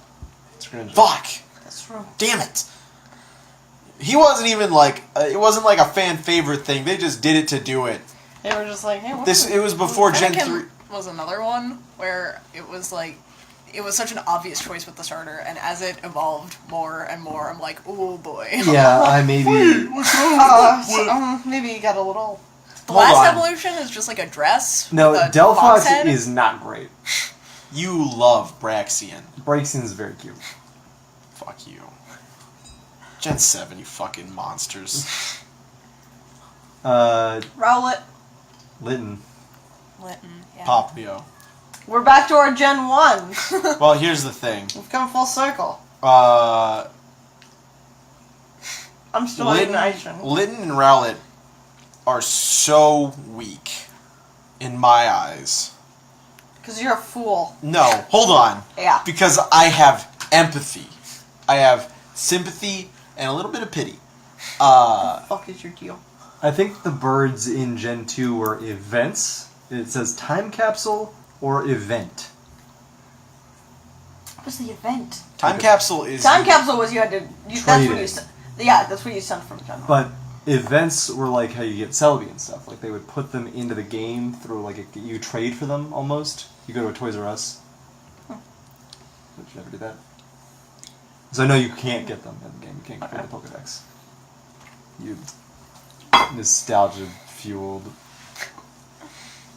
It's Greninja. Fuck. That's true. Damn it. He wasn't even like it wasn't like a fan favorite thing. They just did it to do it. They were just like, hey, This it was before Gen Anakin 3. was another one where it was like, it was such an obvious choice with the starter, and as it evolved more and more, I'm like, oh boy. Yeah, I maybe. Maybe you got a little... The Hold last on. evolution is just like a dress. No, with a fox Delphox head. is not great. You love Braxian. Braixen is very cute. Fuck you. Gen 7, you fucking monsters. Rowlet. Litten. Litten, yeah. Popio. We're back to our Gen 1. Well, here's the thing. We've come full circle. Uh, I'm still eating Aishin. Litten and Rowlet are so weak in my eyes. Because you're a fool. No, hold on. Yeah. Because I have empathy. I have sympathy and a little bit of pity. Fuck is your deal? I think the birds in Gen 2 were events. It says time capsule or event. was the event? Time capsule is... Time capsule was you had to... that's Trade what you it. sent. Yeah, that's what you sent from time. But events were like how you get Celebi and stuff. Like they would put them into the game through like you trade for them almost. You go to a Toys R Us. Did you ever do that? Because I know you can't get them in the game. You can't get the Pokedex. You nostalgia-fueled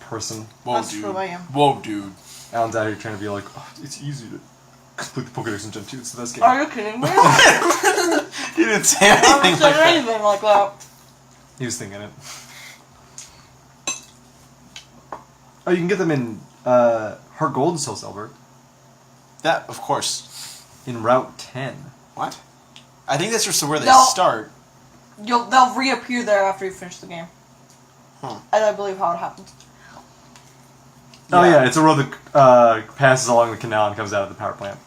person. Whoa, That's dude. who I am. Whoa, dude. Alan's out here trying to be like, oh, it's easy to complete the Pokedex in Gen 2. It's the best game. Are you kidding me? You didn't say I anything haven't like said that. anything like that. He was thinking it. Oh, you can get them in Heart Gold and Soul Silver. That, of course. In Route 10. What? I think that's just where they No. start. They'll reappear there after you finish the game. Huh. And I believe how it happens. Oh yeah, it's a road that passes along the canal and comes out of the power plant.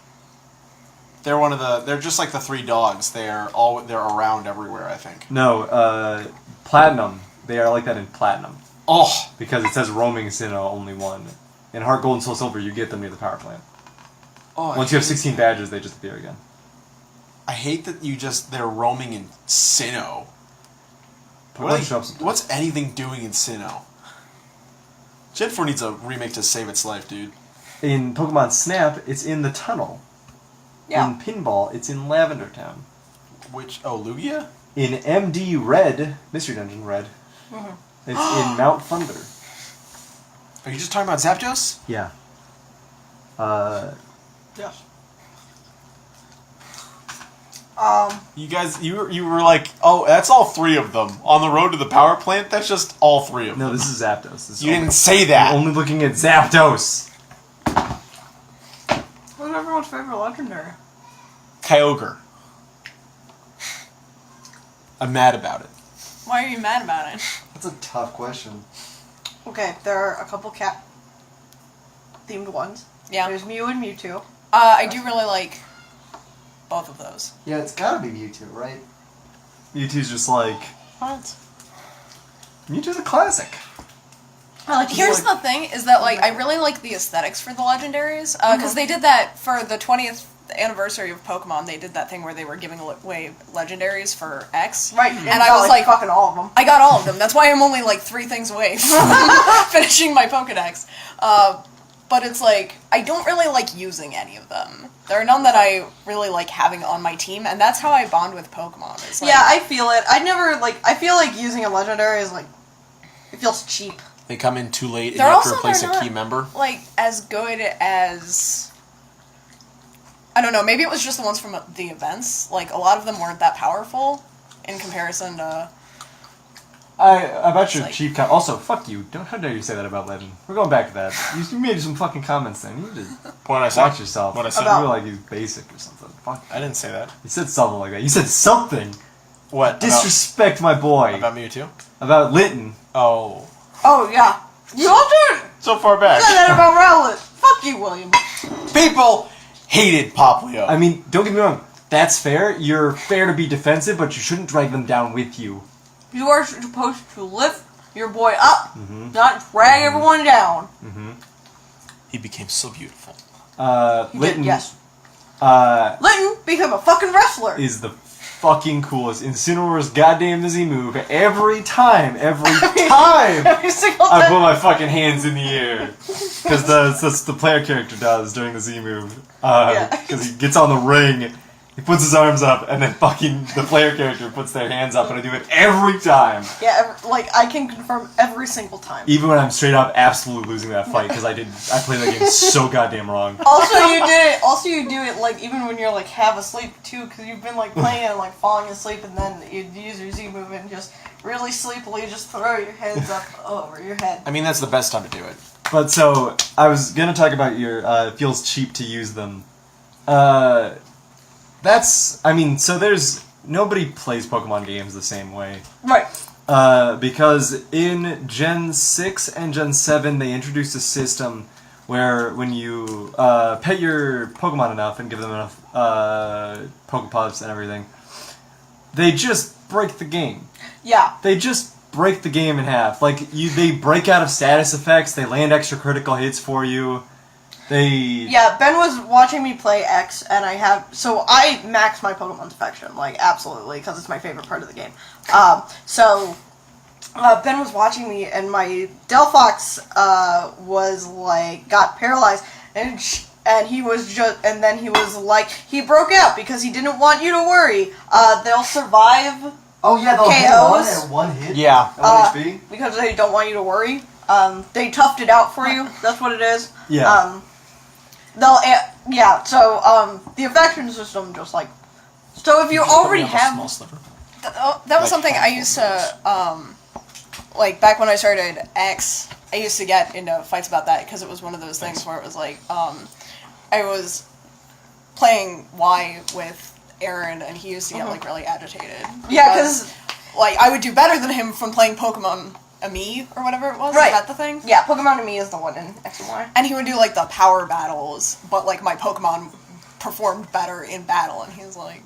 They're they're just like the three dogs. They're around everywhere, I think. No, Platinum. They are like that in Platinum. Oh, Because it says roaming Sinnoh only one. In Heart Gold and Soul Silver, you get them near the power plant. Once you have 16 badges, they just appear again. I hate that they're roaming in Sinnoh. Pokemon show up sometimes. What's anything doing in Sinnoh? Gen 4 needs a remake to save its life, dude. In Pokemon Snap, it's in the tunnel. Yeah. In Pinball, it's in Lavender Town. Lugia? In MD Red, Mystery Dungeon Red, it's in Mount Thunder. Are you just talking about Zapdos? Yeah. Yes. You guys, you were like, oh, that's all three of them. On the road to the power plant, that's just all three of them. No, this is Zapdos. This is You didn't say that. I'm only looking at Zapdos. What's everyone's favorite legendary? Kyogre. I'm mad about it. Why are you mad about it? That's a tough question. Okay, there are a couple cat themed ones. Yeah. There's Mew and Mewtwo. I do really like both of those. Yeah, it's gotta be Mewtwo, right? Mewtwo's just like... What? Mewtwo's a classic. I like Here's the thing, is that like I really like the aesthetics for the legendaries, because they did that for the 20th anniversary of Pokemon. They did that thing where they were giving away legendaries for X. Right, And I was like, fucking all of them. I got all of them. That's why I'm only like 3 things away from finishing my Pokedex. But it's like, I don't really like using any of them. There are none that I really like having on my team, and that's how I bond with Pokemon. It's like, Yeah, I feel it. I feel like using a legendary is like, it feels cheap. They come in too late and you They're have to also- replace they're a not- key member. like, as good as... I don't know, maybe it was just the ones from the events. Like, a lot of them weren't that powerful in comparison to... I bet you're It's like- cheap. Also, fuck you. How dare you say that about Legend? We're going back to that. You made some fucking comments then. You need to What I watch yourself. What I said? You were like he's basic or something. Fuck. I didn't say that. You said something like that. You said something. What? Disrespect my boy. About Mewtwo? About Litton. Oh. Oh, yeah. You also So far back. said that about Rowlet. Fuck you, William. People hated Poplio. I mean, don't get me wrong. That's fair. You're fair to be defensive, but you shouldn't drag them down with you. You are supposed to lift your boy up, not drag everyone down. He became so beautiful. He Litton did, yes. uh, Litton became a fucking wrestler. is the fucking coolest. Incineroar's goddamn Z move. Every time. Every single I time. put my fucking hands in the air. Because that's the player character does during the Z move. Because he gets on the ring, he puts his arms up, and then fucking the player character puts their hands up, and I do it every time. Yeah, I can confirm every single time. Even when I'm straight up absolutely losing that fight, because I played that game so goddamn wrong. Also, you do it like even when you're like half asleep too, because you've been like playing and like falling asleep, and then you use your Z move and just really sleepily just throw your hands up over your head. I mean, that's the best time to do it. But so, I was gonna talk about your, it feels cheap to use them. Nobody plays Pokemon games the same way. Right. Because in Gen 6 and Gen 7, they introduced a system where when you pet your Pokemon enough and give them enough Pokepuffs and everything, they just break the game. Yeah. They just break the game in half. Like, they break out of status effects, they land extra critical hits for you. Yeah, Ben was watching me play X, and I max my Pokemon's affection, like, absolutely, because it's my favorite part of the game. Ben was watching me, and my Delphox was like got paralyzed, and he was like he broke out because he didn't want you to worry. They'll survive. Oh yeah, they'll KOs. hit one hit. Yeah. At 1 HP. Because they don't want you to worry. They toughed it out for you. That's what it is. Yeah. The affection system just like. So if you already have. Small sliver. That was something I used to, like, back when I started X, I used to get into fights about that, because it was one of those things where it was like, I was playing Y with Aaron, and he used to get, like, really agitated. Yeah, because... Like, I would do better than him from playing Pokemon Ami, or whatever it was. Right. Is that the thing? Yeah, Pokemon Ami is the one in X and Y. And he would do, like, the power battles, but, like, my Pokemon performed better in battle, and he was like...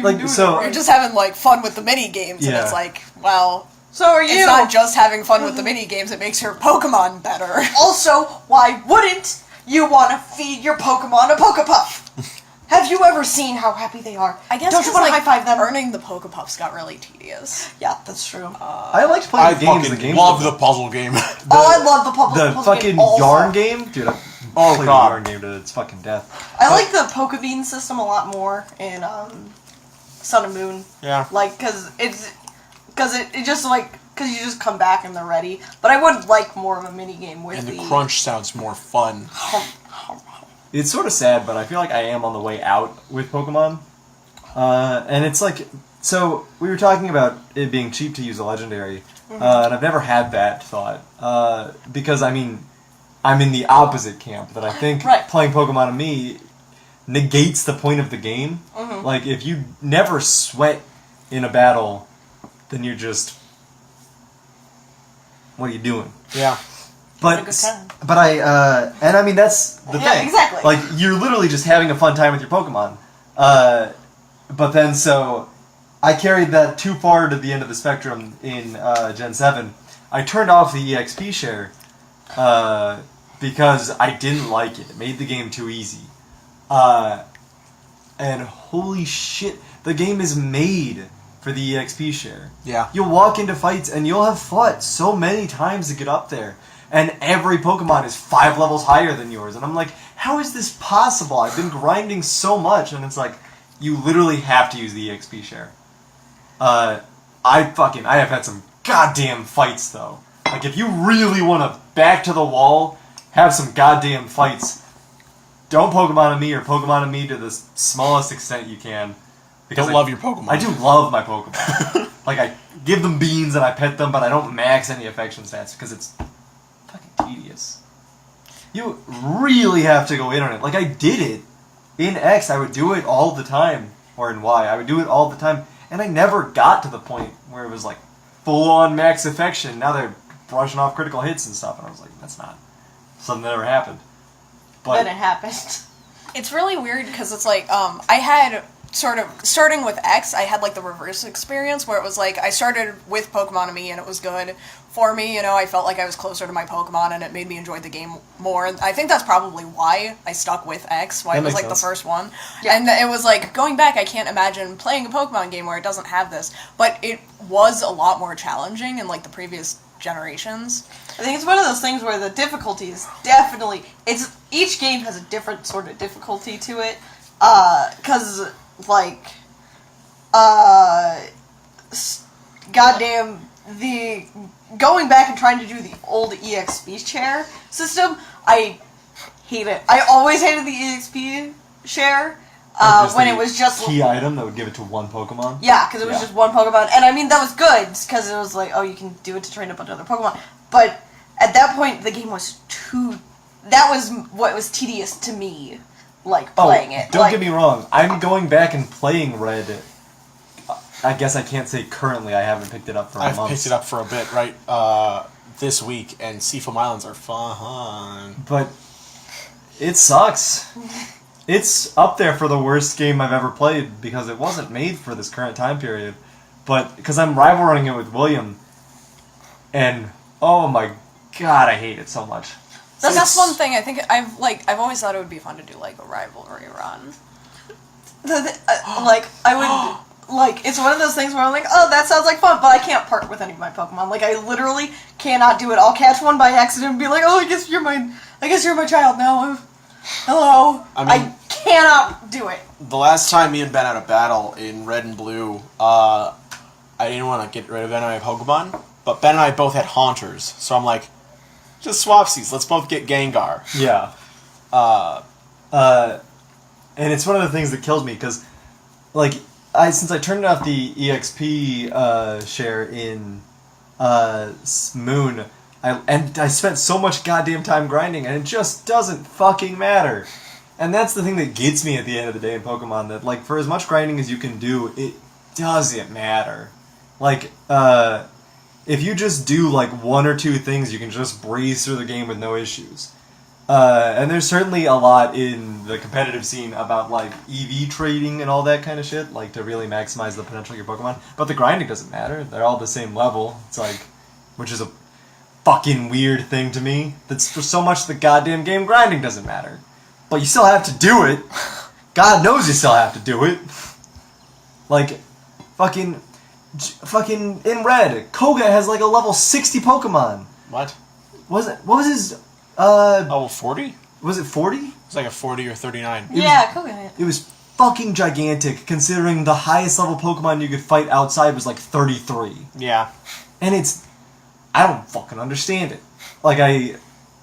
Like, so You're just having, like, fun with the mini games, and it's like, well... So are you? It's not just having fun with the mini games, it makes your Pokemon better. Also, why wouldn't you want to feed your Pokemon a Pokepuff? Have you ever seen how happy they are? I guess Don't you want to like, high-five them? earning the Pokepuffs got really tedious. Yeah, that's true. I liked playing the games. The games love the puzzle game. I love the puzzle The game fucking also. yarn game, dude. I played the God. yarn game to its fucking death. I like the Pokebean system a lot more in Sun and Moon. Yeah. Like, because it just like, because you just come back and they're ready. But I would like more of a mini game with And the crunch sounds more fun. It's sort of sad, but I feel like I am on the way out with Pokemon. And it's like, so we were talking about it being cheap to use a legendary, and I've never had that thought. Because, I mean, I'm in the opposite camp, that I think playing Pokemon Ami negates the point of the game. Like, if you never sweat in a battle, then you're just... What are you doing? Yeah. But and I mean, that's the thing. Exactly. Like, you're literally just having a fun time with your Pokemon. But then, so, I carried that too far to the end of the spectrum in Gen 7. I turned off the EXP share because I didn't like it. It made the game too easy. And holy shit, the game is made for the EXP share. Yeah. You'll walk into fights and you'll have fought so many times to get up there. And every Pokemon is 5 levels higher than yours. And I'm like, how is this possible? I've been grinding so much. And it's like, you literally have to use the EXP share. I have had some goddamn fights, though. Like, if you really want to back to the wall, have some goddamn fights, don't Pokemon Ami or Pokemon Ami to the smallest extent you can. Don't love your Pokemon. I do love my Pokemon. Like, I give them beans and I pet them, but I don't max any affection stats because it's fucking tedious. You really have to go in on it. Like, I did it. In X, I would do it all the time. Or in Y, I would do it all the time. And I never got to the point where it was like full-on max affection. Now they're brushing off critical hits and stuff. And I was like, that's not something that ever happened. But Then it happened. It's really weird because it's like, I had sort of, starting with X, I had like the reverse experience where it was like, I started with Pokemon Ami and it was good for me, you know, I felt like I was closer to my Pokemon and it made me enjoy the game more, and I think that's probably why I stuck with X, why it was like the first one. Yeah. And it was like, going back, I can't imagine playing a Pokemon game where it doesn't have this, but it was a lot more challenging in like the previous generations. I think it's one of those things where the difficulty is definitely, each game has a different sort of difficulty to it, because, like, goddamn, going back and trying to do the old EXP share system, I hate it. I always hated the EXP share, when it was just... key item that would give it to one Pokemon? Yeah, because it was just one Pokemon, and I mean, that was good, because it was like, oh, you can do it to train a bunch of other Pokemon, but at that point, the game was that was what was tedious to me, like, playing it. Don't get me wrong, I'm going back and playing Red. I guess I can't say currently, I haven't picked it up for a month. I've picked it up for a bit, right, this week, and Seafoam Islands are fun. But it sucks. It's up there for the worst game I've ever played, because it wasn't made for this current time period. But, because I'm rival running it with William, and, oh my god, I hate it so much. So that's one thing I think I've always thought it would be fun to do like a rivalry run. I would it's one of those things where I'm like, oh, that sounds like fun, but I can't part with any of my Pokemon. Like, I literally cannot do it. I'll catch one by accident and be like, oh, I guess you're my child now. Hello. I cannot do it. The last time me and Ben had a battle in Red and Blue, I didn't want to get rid of any of my Pokemon, but Ben and I both had Haunters, so I'm like, just swapsies. Let's both get Gengar. Yeah. And it's one of the things that kills me because, like, since I turned off the EXP share in Moon, I spent so much goddamn time grinding, and it just doesn't fucking matter. And that's the thing that gets me at the end of the day in Pokemon, that, like, for as much grinding as you can do, it doesn't matter. Like, if you just do, like, one or two things, you can just breeze through the game with no issues. And there's certainly a lot in the competitive scene about, like, EV trading and all that kind of shit, like, to really maximize the potential of your Pokemon. But the grinding doesn't matter. They're all the same level. It's like, which is a fucking weird thing to me. That's for so much the goddamn game grinding doesn't matter. But you still have to do it. God knows you still have to do it. Like, fucking in Red, Koga has, like, a level 60 Pokemon. What? What was his... Level 40? Was it 40? It's like a 40 or 39. Yeah, Koga. It was fucking gigantic, considering the highest level Pokemon you could fight outside was like 33. Yeah. And I don't fucking understand it. Like,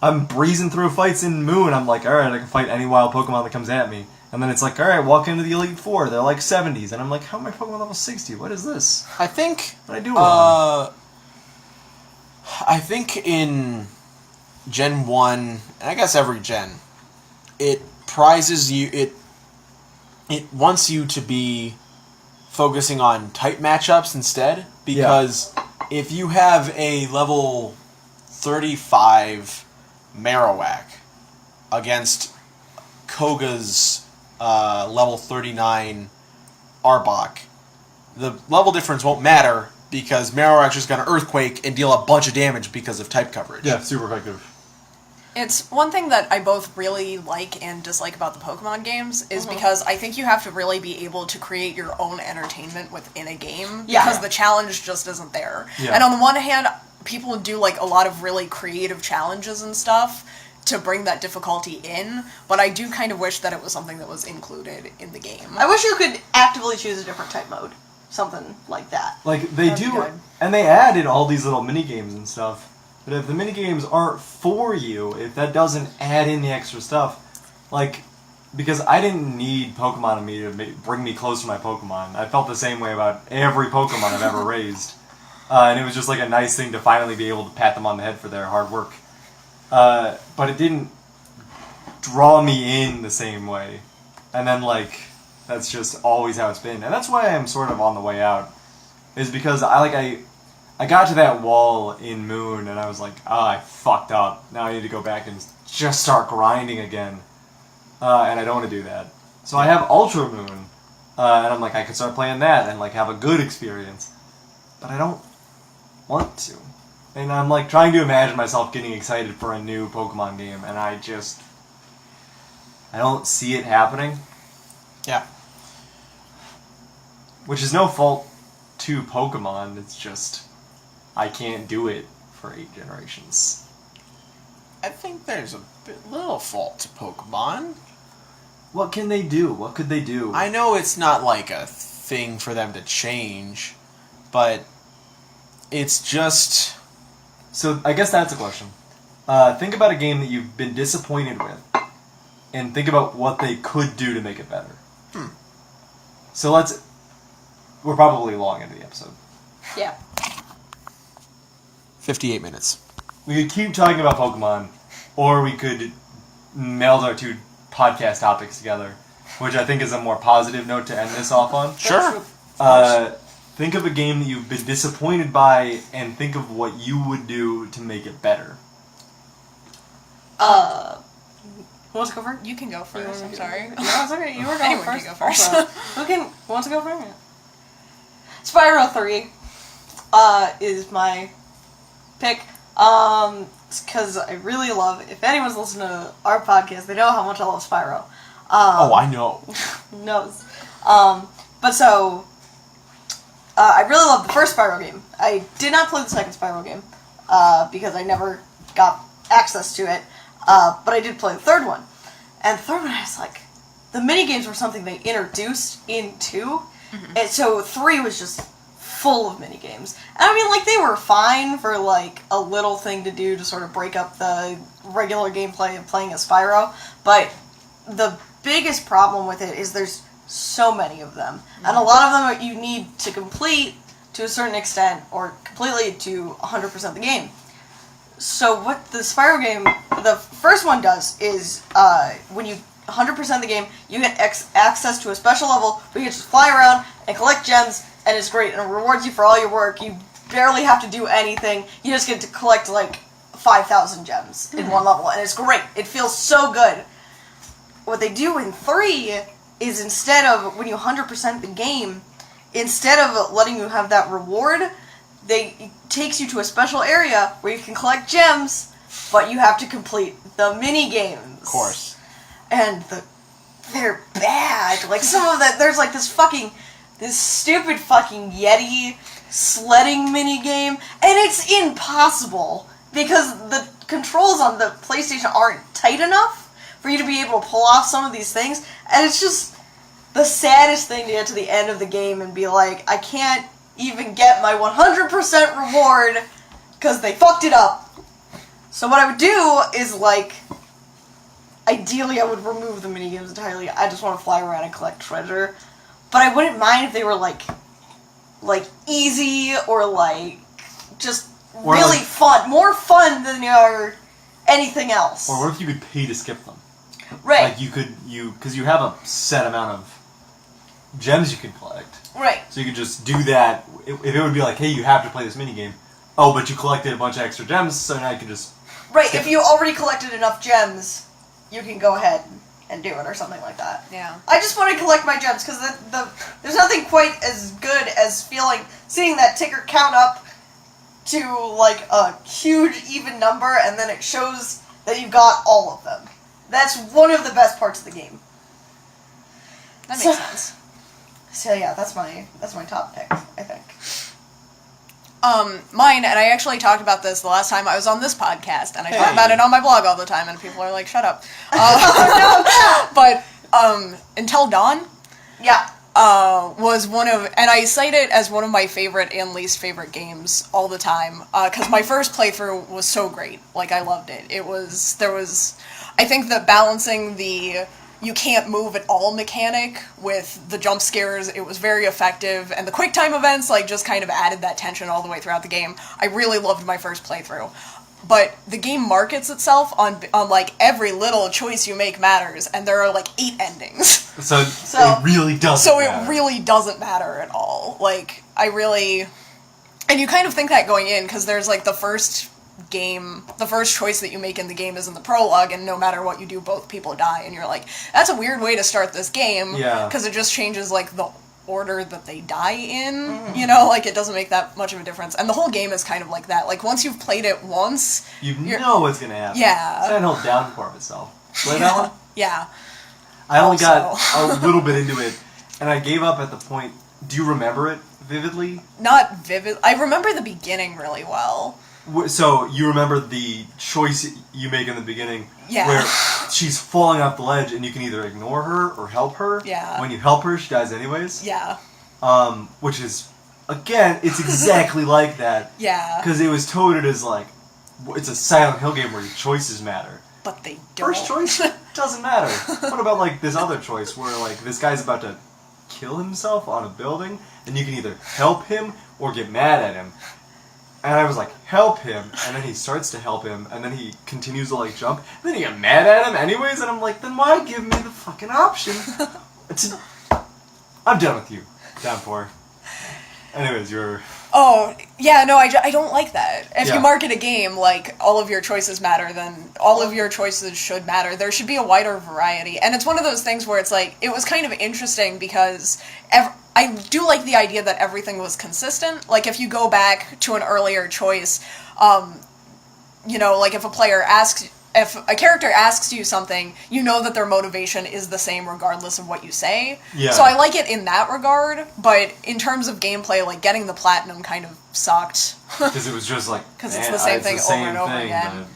I'm breezing through fights in Moon, I'm like, alright, I can fight any wild Pokemon that comes at me. And then it's like, alright, walk into the Elite Four, they're like 70s. And I'm like, how am I Pokemon level 60? What is this? I think... What do I do wrong? I think in Gen 1, and I guess every gen, it prizes you, it wants you to be focusing on type matchups instead, because if you have a level 35 Marowak against Koga's level 39 Arbok, the level difference won't matter because Marowak's just going to Earthquake and deal a bunch of damage because of type coverage. Yeah, super effective. It's one thing that I both really like and dislike about the Pokemon games is because I think you have to really be able to create your own entertainment within a game because the challenge just isn't there. Yeah. And on the one hand, people do like a lot of really creative challenges and stuff to bring that difficulty in, but I do kind of wish that it was something that was included in the game. I wish you could actively choose a different type mode. Something like that. Like, they do, and they add in all these little mini-games and stuff. But if the mini-games aren't for you, if that doesn't add in the extra stuff, like, because I didn't need Pokemon in me to bring me close to my Pokemon. I felt the same way about every Pokemon I've ever raised. And it was just like a nice thing to finally be able to pat them on the head for their hard work. But it didn't draw me in the same way. And then, like, that's just always how it's been. And that's why I'm sort of on the way out. Is because I got to that wall in Moon, and I was like, I fucked up. Now I need to go back and just start grinding again. And I don't want to do that. So I have Ultra Moon, and I'm like, I could start playing that and, like, have a good experience. But I don't want to. And I'm, like, trying to imagine myself getting excited for a new Pokemon game, and I don't see it happening. Yeah. Which is no fault to Pokemon, it's just I can't do it for 8 generations. I think there's a little fault to Pokemon. What can they do? What could they do? I know it's not like a thing for them to change, but it's just... So I guess that's a question. Think about a game that you've been disappointed with, and think about what they could do to make it better. So we're probably long into the episode. Yeah. 58 minutes. We could keep talking about Pokemon, or we could meld our two podcast topics together, which I think is a more positive note to end this off on. Sure. Think of a game that you've been disappointed by, and think of what you would do to make it better. Who wants to go first? You can go first, I'm sorry. No, it's okay. You were going Anyone first. can go first. Who wants to go first? Spyro 3 is my pick. because I really love, if anyone's listening to our podcast, they know how much I love Spyro. I know. Who knows? But so, I really love the first Spyro game. I did not play the second Spyro game, because I never got access to it, but I did play the third one. And the third one has, like, the minigames were something they introduced in 2, and so 3 was just full of minigames. And I mean, like, they were fine for, like, a little thing to do to sort of break up the regular gameplay of playing as Spyro, but the biggest problem with it is there's so many of them. And a lot of them you need to complete to a certain extent, or completely to 100% of the game. So what the Spyro game, the first one does is, when you 100% of the game, you get access to a special level where you can just fly around and collect gems, and it's great, and it rewards you for all your work. You barely have to do anything. You just get to collect, like, 5,000 gems in one level, and it's great. It feels so good. What they do in 3 is, instead of, when you 100% the game, instead of letting you have that reward, it takes you to a special area where you can collect gems, but you have to complete the mini games. Of course. And they're bad. Like, some of that, there's like this stupid fucking Yeti sledding mini game, and it's impossible because the controls on the PlayStation aren't tight enough for you to be able to pull off some of these things, and it's just the saddest thing to get to the end of the game and be like, I can't even get my 100% reward because they fucked it up. So what I would do is, like, ideally I would remove the minigames entirely. I just want to fly around and collect treasure. But I wouldn't mind if they were, like easy, or, like, just Or really like, fun. More fun than they are anything else. or what if you could pay to skip them? Right. Like because you have a set amount of gems you can collect. Right. So you could just do that. If it would be like, hey, you have to play this minigame. Oh, but you collected a bunch of extra gems, so now you can just... Right, skip if it. you already collected enough gems, you can go ahead and do it, or something like that. Yeah. I just want to collect my gems, because there's nothing quite as good as seeing that ticker count up to, like, a huge even number, and then it shows that you've got all of them. That's one of the best parts of the game. That makes sense. So yeah, that's my top pick, I think. Mine, and I actually talked about this the last time I was on this podcast, and I talk about it on my blog all the time, and people are like, shut up. But, Until Dawn? Yeah. Was one of, and I cite it as one of my favorite and least favorite games all the time, because my first playthrough was so great. Like, I loved it. I think that balancing the you can't move at all mechanic with the jump scares, it was very effective, and the quick time events, like, just kind of added that tension all the way throughout the game. I really loved my first playthrough. But the game markets itself on like, every little choice you make matters, and there are, like, 8 endings. So it really doesn't matter. It really doesn't matter at all. Like, and you kind of think that going in, because there's, like, the first choice that you make in the game is in the prologue, and no matter what you do, both people die, and you're like, that's a weird way to start this game, because it just changes, like, the order that they die in, you know, like, it doesn't make that much of a difference, and the whole game is kind of like that. Like, once you've played it once, you know what's gonna happen. Yeah. Silent Hill Downpour of itself. Play that one? Yeah. I only got a little bit into it, and I gave up at the point. Do you remember it vividly? Not vivid. I remember the beginning really well. So you remember the choice you make in the beginning, where she's falling off the ledge, and you can either ignore her or help her. Yeah. When you help her, she dies anyways. Yeah. Which is, again, it's exactly like that. Yeah. Because it was touted as like, it's a Silent Hill game where your choices matter. But they don't. First choice doesn't matter. What about, like, this other choice where, like, this guy's about to kill himself on a building, and you can either help him or get mad at him. And I was like, help him, and then he starts to help him, and then he continues to, like, jump, and then you get mad at him anyways, and I'm like, then why give me the fucking option? I'm done with you, Downpour. Anyways, you're... Oh, yeah, no, I don't like that. If Yeah. you market a game like all of your choices matter, then all of your choices should matter. There should be a wider variety. And it's one of those things where it's like, it was kind of interesting because I do like the idea that everything was consistent. Like, if you go back to an earlier choice, you know, like if a character asks you something, you know that their motivation is the same regardless of what you say. Yeah. So I like it in that regard, but in terms of gameplay, like getting the platinum kind of sucked. Because it was just like... 'Cause it's the same thing over and over again.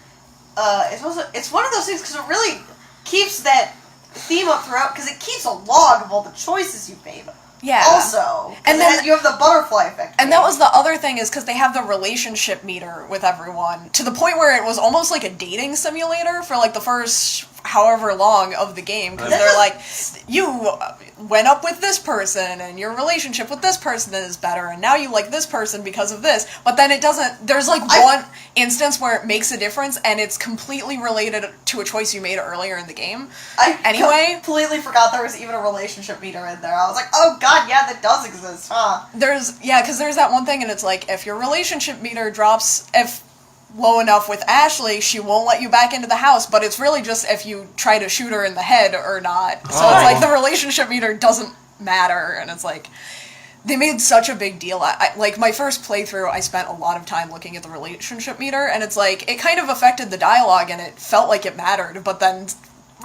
It's one of those things because it really keeps that theme up throughout because it keeps a log of all the choices you've made. Yeah. Also, And then you have the butterfly effect. And that was the other thing is because they have the relationship meter with everyone to the point where it was almost like a dating simulator for like the first however long of the game because they're like, you went up with this person and your relationship with this person is better and now you like this person because of this, but then it doesn't. There's like one instance where it makes a difference and it's completely related to a choice you made earlier in the game. I completely forgot there was even a relationship meter in there. I was like, oh god, yeah, that does exist, huh? Because there's that one thing and it's like if your relationship meter drops low enough with Ashley, she won't let you back into the house, but it's really just if you try to shoot her in the head or not. So it's like the relationship meter doesn't matter, and it's like, they made such a big deal. Like, my first playthrough, I spent a lot of time looking at the relationship meter, and it's like, it kind of affected the dialogue, and it felt like it mattered, but then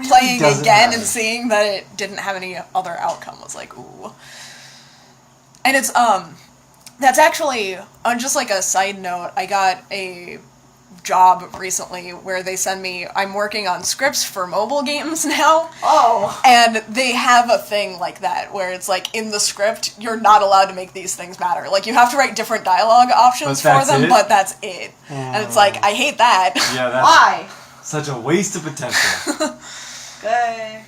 playing again and seeing that it didn't have any other outcome was like, ooh. And it's, that's actually, on just like a side note, I got a job recently where they send me, I'm working on scripts for mobile games now. Oh. And they have a thing like that where it's like in the script, you're not allowed to make these things matter. Like you have to write different dialogue options for them, but that's it. And it's like, I hate that. Yeah, that's Why? such a waste of potential. Good.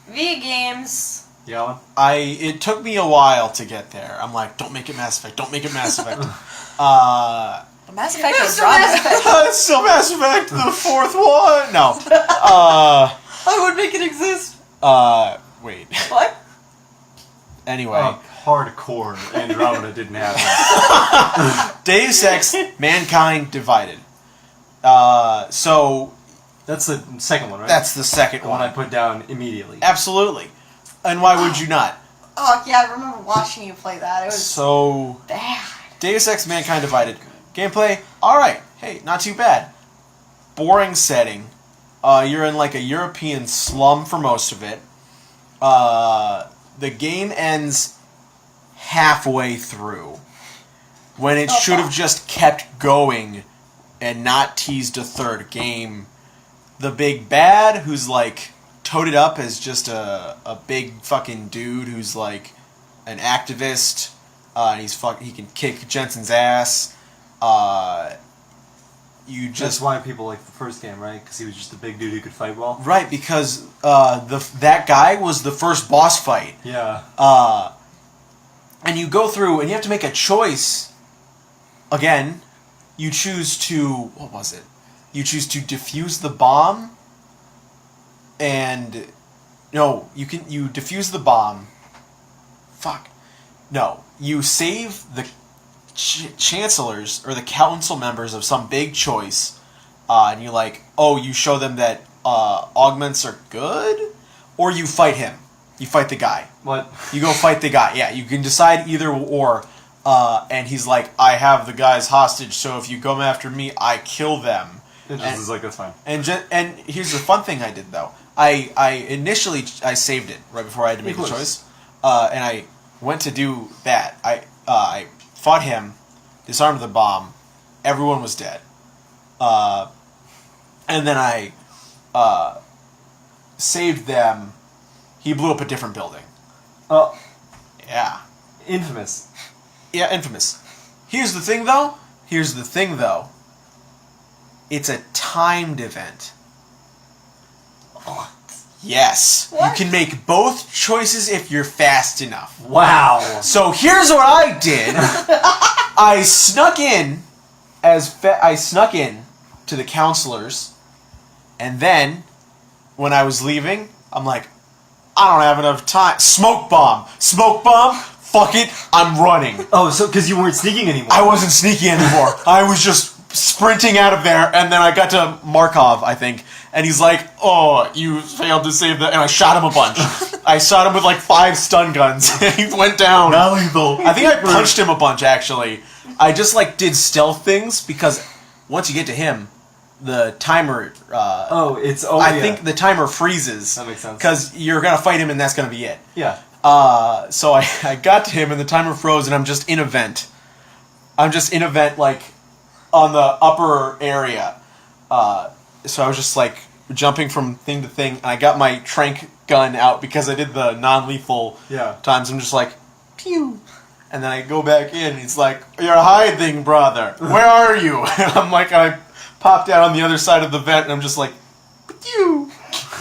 V games. Yeah. It took me a while to get there. I'm like, don't make it Mass Effect. Don't make it Mass Effect. But Mass Effect It's is still Mass Effect. It's still Mass Effect, the fourth one. No. I would make it exist. Wait. What? Anyway. Hardcore Andromeda didn't have that. Deus Ex, Mankind Divided. So That's the second one, right? that's the second the one one. I put down immediately. Absolutely. And why would you not? Oh, yeah, I remember watching you play that. It was So, bad. Deus Ex, Mankind Divided. Gameplay, alright. Hey, not too bad. Boring setting. You're in like a European slum for most of it. The game ends halfway through. When it should have just kept going and not teased a third game. The big bad, who's like toted up as just a big fucking dude who's like an activist. And he can kick Jensen's ass. That's why people like the first game, right? Because he was just a big dude who could fight well. Right, because that guy was the first boss fight. Yeah. And you go through and you have to make a choice. Again, you choose to, what was it? You choose to defuse the bomb. And no, you defuse the bomb. Fuck. No, you save the chancellors or the council members of some big choice, and you you show them that augments are good, or you fight him. You fight the guy. What? You go fight the guy. Yeah, you can decide either or. And he's like, I have the guys hostage, so if you come after me, I kill them. It just is like, that's fine. And here's the fun thing I did though. I initially saved it right before I had to make the choice, and I went to do that. I fought him, disarmed the bomb, everyone was dead, and then I saved them. He blew up a different building. Oh, Yeah. infamous. Yeah, infamous. Here's the thing though. It's a timed event. What? Yes. What? You can make both choices if you're fast enough. Wow. So here's what I did. I snuck in to the counselors, and then when I was leaving, I'm like, I don't have enough time. Smoke bomb. Fuck it. I'm running. Oh, so because you weren't sneaking anymore. I wasn't sneaky anymore. I was just sprinting out of there, and then I got to Markov, I think, and he's like, oh, you failed to save the... And I shot him a bunch. I shot him with like 5 stun guns, and he went down. Not lethal. I think I punched him a bunch, actually. I just did stealth things, because once you get to him, the timer. I think the timer freezes. That makes sense. Because you're gonna fight him, and that's gonna be it. Yeah. So I got to him, and the timer froze, and I'm just in a vent. Like on the upper area. So I was just like jumping from thing to thing, and I got my trank gun out because I did the non-lethal times. I'm just like, pew. And then I go back in, and he's like, "You're hiding, brother. Where are you?" And I'm like, I popped out on the other side of the vent, and I'm just like, pew.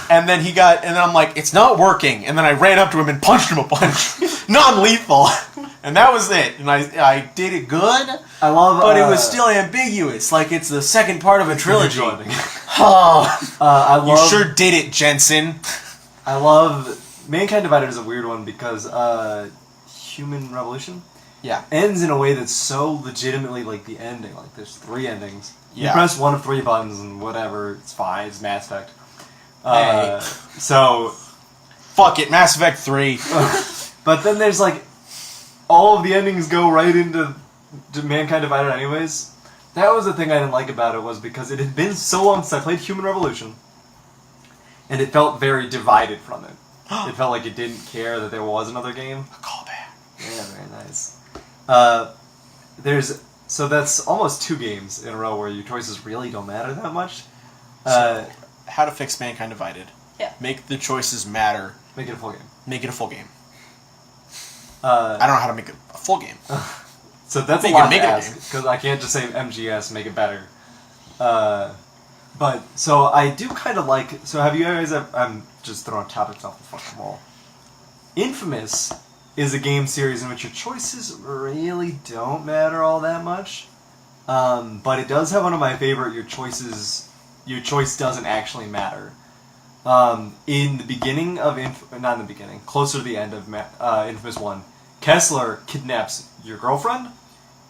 And then and then I'm like, "It's not working." And then I ran up to him and punched him a punch, non-lethal, and that was it. And I did it good. I love, but it was still ambiguous, like it's the second part of a trilogy. I love. You sure did it, Jensen. I love Mankind Divided is a weird one because Human Revolution ends in a way that's so legitimately like the ending. Like there's 3 endings. You press one of 3 buttons and whatever, it's fine. It's Mass Effect. So fuck it, Mass Effect 3. But then there's like all of the endings go right into Mankind Divided anyways. That was the thing I didn't like about it, was because it had been so long since I played Human Revolution, and it felt very divided from it. It felt like it didn't care that there was another game. A callback. Yeah, very nice. So that's almost 2 games in a row where your choices really don't matter that much. How to fix Mankind Divided. Yeah. Make the choices matter. Make it a full game. Make it a full game. I don't know how to make it a full game. So that's a lot to ask, because I can't just say MGS, make it better. But, so I do kind of like... So have you guys... I'm just throwing topics off the fucking wall. Infamous is a game series in which your choices really don't matter all that much. But it does have one of my favorite, your choice doesn't actually matter. In the beginning of... not in the beginning, closer to the end of Infamous 1, Kessler kidnaps your girlfriend,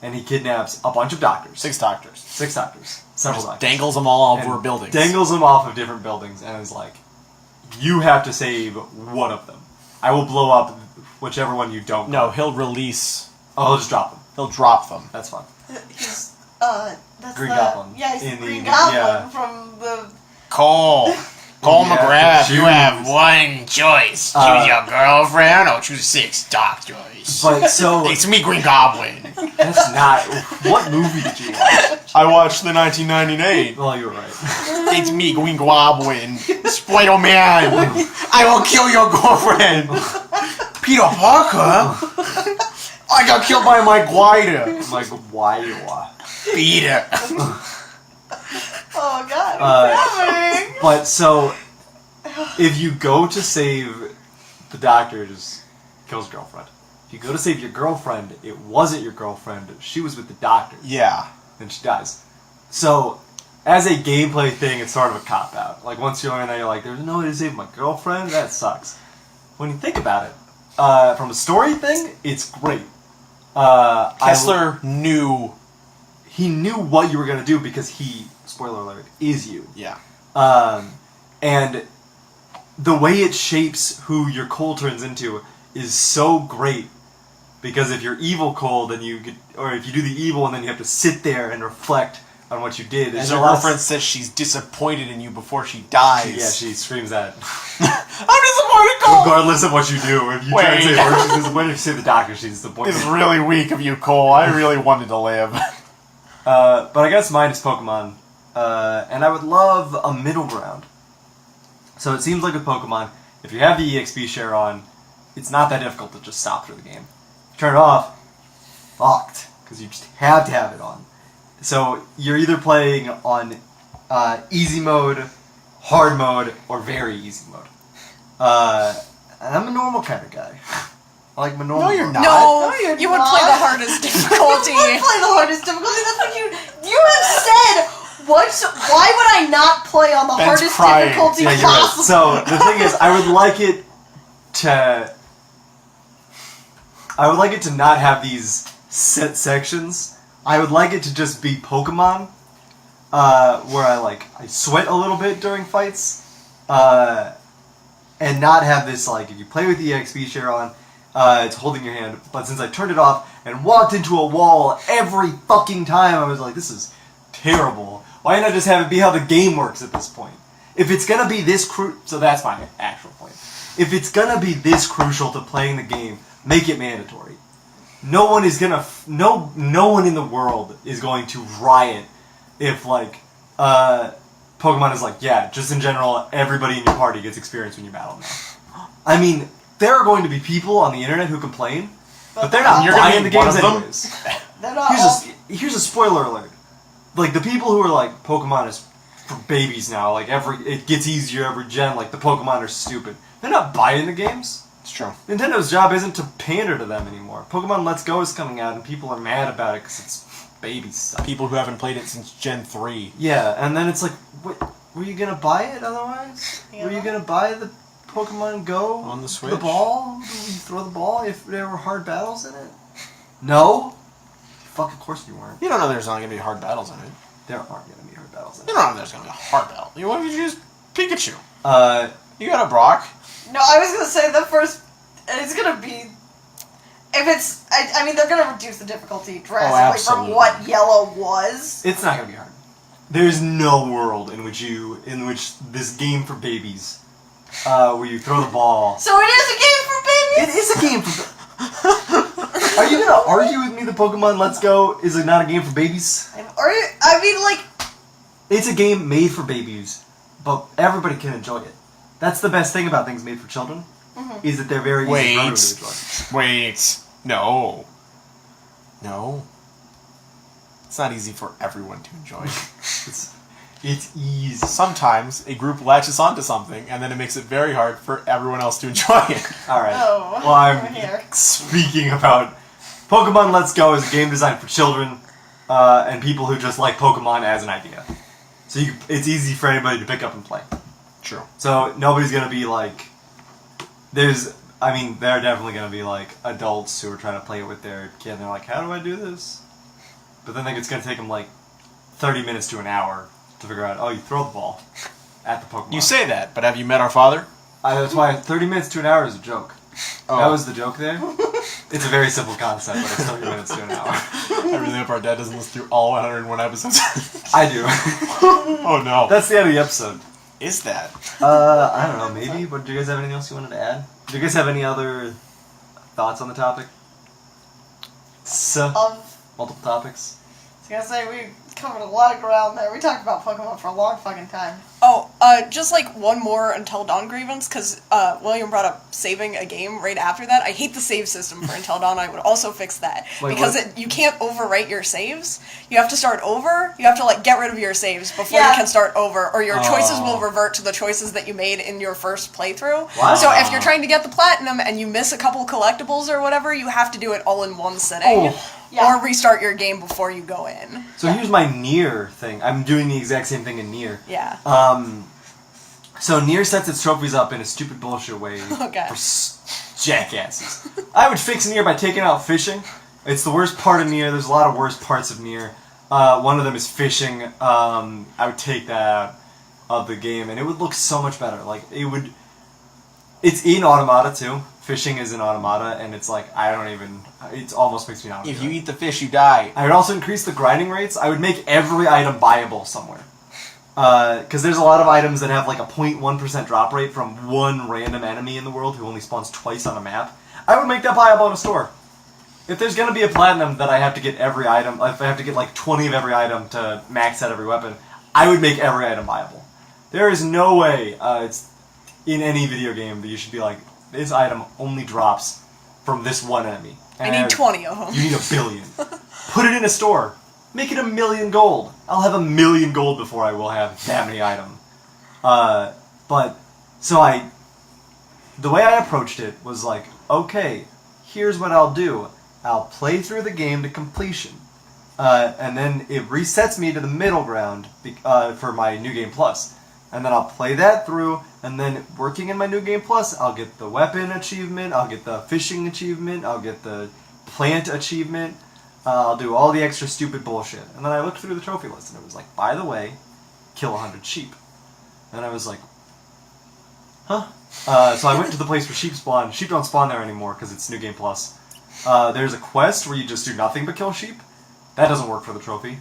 and he kidnaps a bunch of doctors. 6 doctors. 6 doctors. Several doctors. Dangles them all over buildings. Dangles them off of different buildings, and is like, you have to save one of them. I will blow up whichever one you don't. No, he'll release... Oh, he'll just drop them. He'll drop them. That's fine. He's, that's Green Goblin. Yeah, he's In the Green the- Goblin yeah. from the... Cole McGrath, you have one choice. Choose your girlfriend or choose 6 doctors. But so... It's me, Green Goblin. That's not... What movie did you watch? I watched the 1998. Well, you were right. It's me, Green Goblin. Spider-Man. I will kill your girlfriend. Peter Parker? I got killed by Mike Guida. Like, why you are? Peter. Oh god, what's happening? But so, if you go to save the doctor, it just kills girlfriend. If you go to save your girlfriend, it wasn't your girlfriend. She was with the doctor. Yeah. And she dies. So, as a gameplay thing, it's sort of a cop-out. Like, once you're in there, you're like, there's no way to save my girlfriend? That sucks. When you think about it, from a story thing, it's great. Kessler knew... He knew what you were going to do because he, spoiler alert, is you. Yeah. And the way it shapes who your Cole turns into is so great. Because if you're evil Cole, then you get, or if you do the evil and then you have to sit there and reflect on what you did. And the reference says she's disappointed in you before she dies. Yeah, she screams that. I'm disappointed, Cole! Regardless of what you do, if you try to say her, she's disappointed. If you say the doctor, she's disappointed. It's really weak of you, Cole. I really wanted to live. But I guess mine is Pokemon. And I would love a middle ground. So it seems like with Pokemon, if you have the EXP share on, it's not that difficult to just stop through the game. Turn it off, fucked, because you just have to have it on. So you're either playing on easy mode, hard mode, or very easy mode. And I'm a normal kind of guy. I like my normal. No, you're mode. not. No, No, you're you would not. play the hardest difficulty. You would play the hardest difficulty. That's what you have said. Why would I not play on the Ben's hardest crying. difficulty Yeah, you're right. possible? So the thing is, I would like it to not have these set sections. I would like it to just be Pokemon, where I sweat a little bit during fights, and not have this if you play with the EXP share on, it's holding your hand. But since I turned it off and walked into a wall every fucking time, I was like, this is terrible. Why not just have it be how the game works at this point? If it's gonna be this so that's my actual point. If it's gonna be this crucial to playing the game, make it mandatory. No one is gonna no one in the world is going to riot if like Pokemon is like, yeah, just in general, everybody in your party gets experience when you battle now. I mean, there are going to be people on the internet who complain, but they're not buying the games anyways. They're not all... Here's a spoiler alert. Like, the people who are like, Pokemon is for babies now, like, it gets easier every gen, like, the Pokemon are stupid. They're not buying the games. It's true. Nintendo's job isn't to pander to them anymore. Pokemon Let's Go is coming out, and people are mad about it because it's baby stuff. People who haven't played it since Gen 3. Yeah, and then it's like, were you gonna buy it otherwise? Yeah. Were you gonna buy the Pokemon Go on the Switch? The ball? Would you throw the ball if there were hard battles in it? No? Fuck, of course you weren't. You don't know there's not going to be hard battles in it. There aren't gonna be hard battles in You it. don't know there's going to be a hard battle. What if you use Pikachu? You got a Brock? No, I was gonna say the first... It's gonna be... If it's... I mean, they're gonna reduce the difficulty drastically from absolutely. what Yellow was. It's not gonna be hard. There's no world in which this game for babies, where you throw the ball. So it is a game for It babies? is a game for... Are you gonna argue with me that Pokemon Let's Go is not a game for babies? I mean, like... It's a game made for babies, but everybody can enjoy it. That's the best thing about things made for children, is that they're very easy for everyone to enjoy. Wait. No. No. It's not easy for everyone to enjoy. It's easy. Sometimes a group latches onto something, and then it makes it very hard for everyone else to enjoy it. Alright. Oh, Well, I'm here. speaking about... Pokemon Let's Go is a game designed for children, and people who just like Pokemon as an idea. So it's easy for anybody to pick up and play. True. So nobody's gonna be like... there are definitely gonna be like adults who are trying to play it with their kid, and they're like, how do I do this? But then it's gonna take them like 30 minutes to an hour to figure out, oh, you throw the ball at the Pokemon. You say that, but have you met our father? That's why 30 minutes to an hour is a joke. Oh. That was the joke there. It's a very simple concept, but it's 30 minutes to an hour. I really hope our dad doesn't listen through all 101 episodes. I do. Oh no. That's the end of the episode. Is that? I don't know, maybe, but do you guys have anything else you wanted to add? Do you guys have any other thoughts on the topic? Multiple topics? I was gonna say, we covered a lot of ground there. We talked about Pokemon for a long fucking time. Oh, just like one more Until Dawn grievance, because William brought up saving a game right after that. I hate the save system for Until Dawn. I would also fix that. Wait, because what? you can't overwrite your saves. You have to start over. You have to like get rid of your saves before Yeah. you can start over, or your choices will Oh. revert to the choices that you made in your first playthrough. Wow. So if you're trying to get the platinum and you miss a couple collectibles or whatever, you have to do it all in one sitting. Oh. Yeah. Or restart your game before you go in. So here's my Nier thing. I'm doing the exact same thing in Nier. Yeah. So Nier sets its trophies up in a stupid bullshit way Okay. for jackasses. I would fix Nier by taking out fishing. It's the worst part of Nier. There's a lot of worst parts of Nier. One of them is fishing. I would take that out of the game, and it would look so much better. Like, it would... It's in Automata, too. Fishing is in Automata, and it's like, it almost makes me not If do you it. eat the fish, you die. I would also increase the grinding rates. I would make every item buyable somewhere. Because there's a lot of items that have like a 0.1% drop rate from one random enemy in the world who only spawns twice on a map. I would make that buyable in a store. If there's going to be a platinum that I have to get every item, if I have to get like 20 of every item to max out every weapon, I would make every item buyable. There is no way it's in any video game that you should be like, this item only drops from this one enemy. I need 20 of them. You need 1 billion. Put it in a store. Make it 1 million gold. I'll have 1 million gold before I will have that many items. The way I approached it was like, okay, here's what I'll do. I'll play through the game to completion. And then it resets me to the middle ground for my New Game Plus. And then I'll play that through, and then working in my New Game Plus, I'll get the weapon achievement, I'll get the fishing achievement, I'll get the plant achievement, I'll do all the extra stupid bullshit. And then I looked through the trophy list, and it was like, by the way, kill 100 sheep. And I was like, huh? So I went to the place where sheep spawn. Sheep don't spawn there anymore because it's New Game Plus. There's a quest where you just do nothing but kill sheep. That doesn't work for the trophy.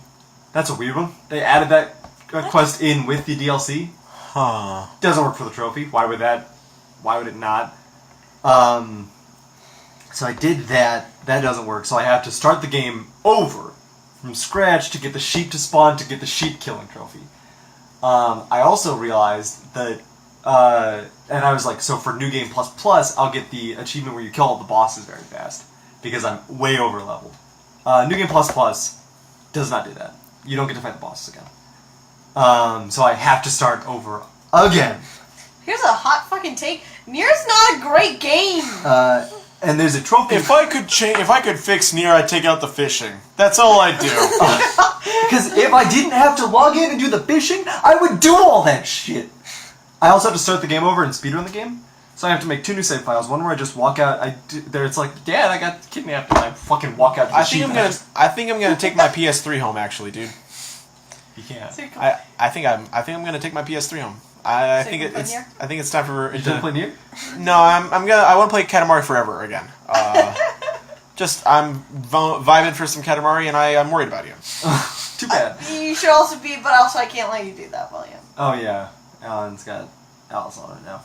That's a weird one. They added that quest in with the DLC. Huh. Doesn't work for the trophy. Why would it not? So I did that. That doesn't work. So I have to start the game over from scratch to get the sheep to spawn to get the sheep killing trophy. I also realized that, and I was like, so for New Game Plus, I'll get the achievement where you kill all the bosses very fast because I'm way over leveled. New Game Plus does not do that. You don't get to fight the bosses again. So I have to start over again. Here's a hot fucking take. Nier's not a great game. And there's a trophy. If I could fix Nier, I'd take out the fishing. That's all I'd do. Because if I didn't have to log in and do the fishing, I would do all that shit. I also have to start the game over and speedrun the game. So I have to make 2 new save files. One where I just walk out. It's like, Dad, I got kidnapped, and I fucking walk out to the I sheep. think I'm gonna take my PS3 home. Actually, dude. You can't. I think I'm gonna take my PS3 home. I think it's time for You didn't play Nier? No, I want to play Katamari Forever again. I'm vibing for some Katamari, and I'm worried about you. Too bad. You should also be, but also I can't let you do that, William. Oh yeah, Alan's got Alice on it now.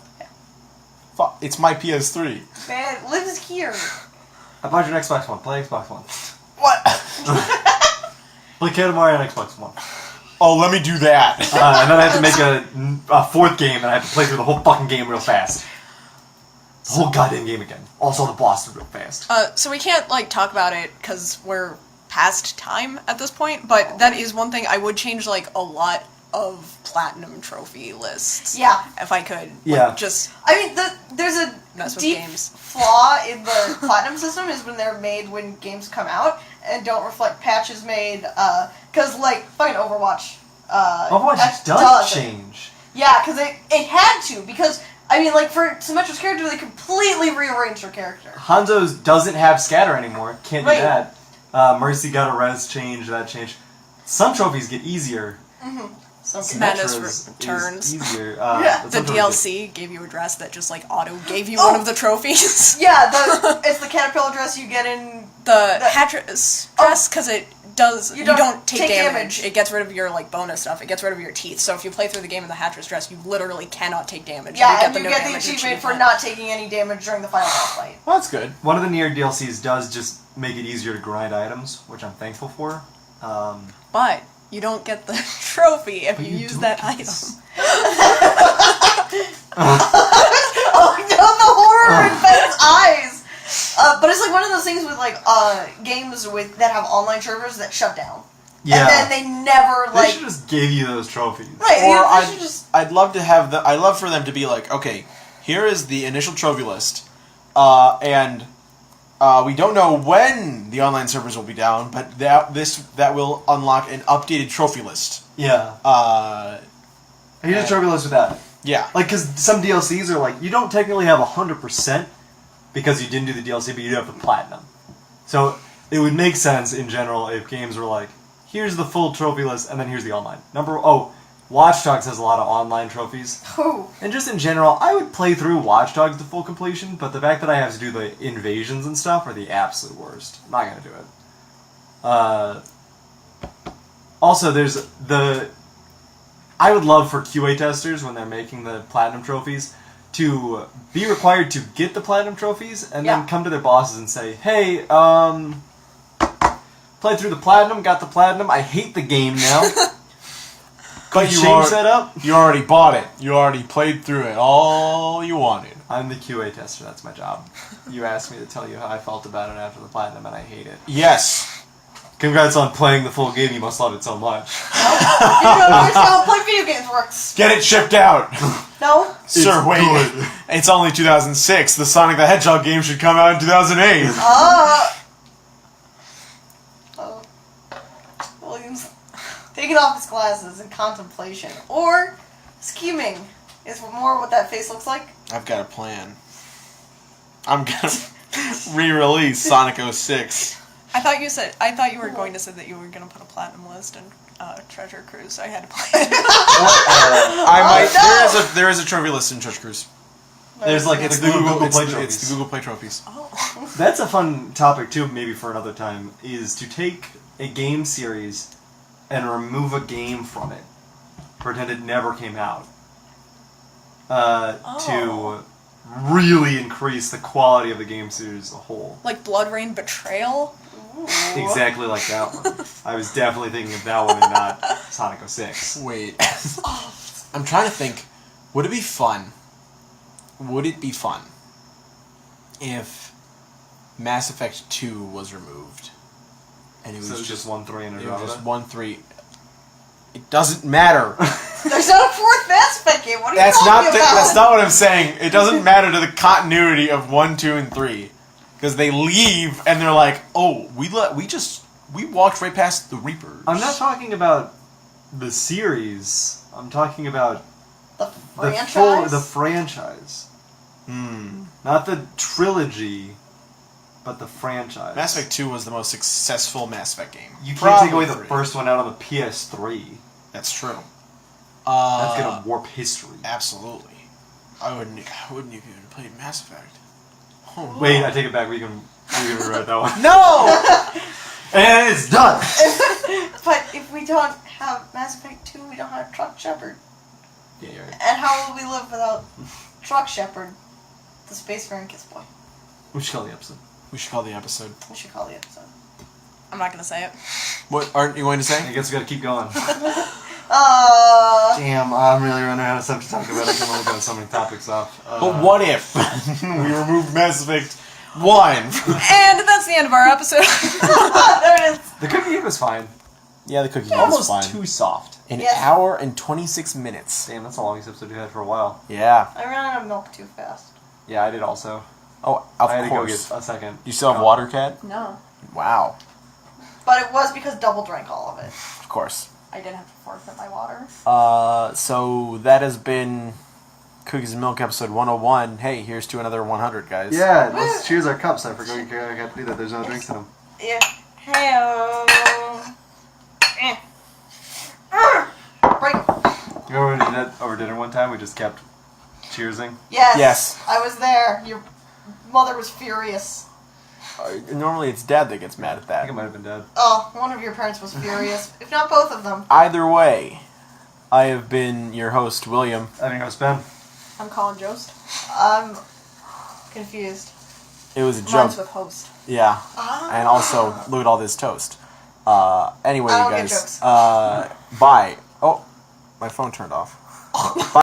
Fuck, it's my PS3. Man, it lives here. I bought your Xbox One. Play Xbox One. What? Play Katamari on Xbox One. Oh, let me do that. And then I have to make a 4th game, and I have to play through the whole fucking game real fast. The whole goddamn game again. Also the boss real fast. So we can't talk about it because we're past time at this point. But that is one thing I would change a lot of platinum trophy lists. Yeah. If I could. Yeah. Just. I mean, there's a Mess with deep games. flaw in the platinum system is when they're made when games come out and don't reflect patches made. Because fucking Overwatch. Overwatch does change. Yeah, because it had to. Because I mean, for Symmetra's character, they completely rearranged her character. Hanzo's doesn't have scatter anymore. Can't do Right. that. Mercy got a res change. That changed. Some trophies get easier. Mm-hmm. Madness Symmetra's returns. is easier. Yeah. The DLC gave you a dress that just auto gave you one of the trophies. Yeah, it's the caterpillar dress you get in The Hattress dress, because it does. You don't take damage. damage. It gets rid of your bonus stuff. It gets rid of your teeth. So if you play through the game in the Hattress dress, you literally cannot take damage. Yeah, and you no get the damage achievement for not taking any damage during the final boss fight. Well, that's good. One of the Nier DLCs does just make it easier to grind items, which I'm thankful for. But you don't get the trophy if you you use don't that get item. Oh no, the horror in Ben's eyes! But it's one of those things with games that have online servers that shut down. Yeah. And then they never They should just give you those trophies. Right, Or they should just I'd love to have I'd love for them to be okay, here is the initial trophy list, and we don't know when the online servers will be down, but that will unlock an updated trophy list. Yeah. Here's a trophy list with that. Yeah. Because some DLCs are you don't technically have 100% because you didn't do the DLC, but you do have the platinum. So it would make sense in general if games were here's the full trophy list, and then here's the online. Watch Dogs has a lot of online trophies. oh. And just in general, I would play through Watch Dogs to full completion, but the fact that I have to do the invasions and stuff are the absolute worst. I'm not going to do it. Also, there's I would love for QA testers, when they're making the platinum trophies, to be required to get the platinum trophies, and then come to their bosses and say, hey, played through the platinum, got the platinum, I hate the game now. But you change that up? You already bought it. You already played through it. All you wanted. I'm the QA tester, that's my job. You asked me to tell you how I felt about it after the platinum, and I hate it. Yes. Congrats on playing the full game, you must love it so much. You don't understand how play video games works. Get it shipped out. No? Sir, wait. good. It's only 2006. The Sonic the Hedgehog game should come out in 2008. William's taking off his glasses in contemplation. Or scheming is more what that face looks like. I've got a plan. I'm gonna re-release Sonic 06. I thought you were going to say that you were going to put a platinum list in Treasure Cruise, so I had to play it. There is a trophy list in Treasure Cruise. There's It's the Google Play trophies. It's the Google Play trophies. Oh. That's a fun topic too, maybe for another time, is to take a game series and remove a game from it pretend it never came out. To really increase the quality of the game series as a whole. Like Blood Rain Betrayal? Exactly like that one. I was definitely thinking of that one and not Sonic 06. Wait. I'm trying to think. Would it be fun if Mass Effect 2 was removed? And it was just 1-3 and it was just Andromeda? 1-3. It doesn't matter. There's not a fourth Mass Effect game. What are you That's talking about? that's not what I'm saying. It doesn't matter to the continuity of 1, 2, and 3. Because they leave and they're like, oh, we walked right past the Reapers. I'm not talking about the series. I'm talking about The the franchise? franchise. Not the trilogy, but the franchise. Mass Effect 2 was the most successful Mass Effect game. You can't take away the Probably. first one out on the PS3. That's true. That's gonna warp history. Absolutely. I wouldn't have even played Mass Effect. Oh, Wait, I take it back. We can rewrite that one. no! And it's done. But if we don't have Mass Effect 2, we don't have Truck Shepard. Yeah, you're right. And how will we live without Truck Shepard, the spacefaring kiss boy? We should call the episode. We should call the episode. We should call the episode. I'm not gonna say it. What aren't you going to I say? guess we gotta keep going. Uh, Damn, I'm really running out of stuff to talk about. I can only go so many topics off. But what if we removed Mass Effect 1? And that's the end of our episode. there it is. The cookie game was fine. Yeah, the cookie game was Almost fine. too soft. An Yes. hour and 26 minutes. Damn, that's the longest episode we had for a while. Yeah. I ran out of milk too fast. Yeah, I did also. Oh, of I had course. to go get a second. You still have water, Cat? No. Wow. But it was because Double drank all of it. Of course. I did have to forfeit my water. So that has been Cookies and Milk episode 101. Hey, here's to another 100, guys. Yeah, let's cheers our cups. I forgot I got to do that. There's no drinks in them. Yeah. Hey-oh. Break. Remember when we did that over dinner one time? We just kept cheersing. Yes. Yes. I was there. Your mother was furious. Normally it's Dad that gets mad at I that. think it might have been Dad. Oh, one of your parents was furious. If not both of them. Either way, I have been your host, William. I think I was Ben. I'm calling Jost. I'm confused. It was a Rhymes joke. with host. Yeah. Ah. And also, look at all this toast. Anyway, I you don't get guys. jokes. Bye. Oh, my phone turned off. Bye.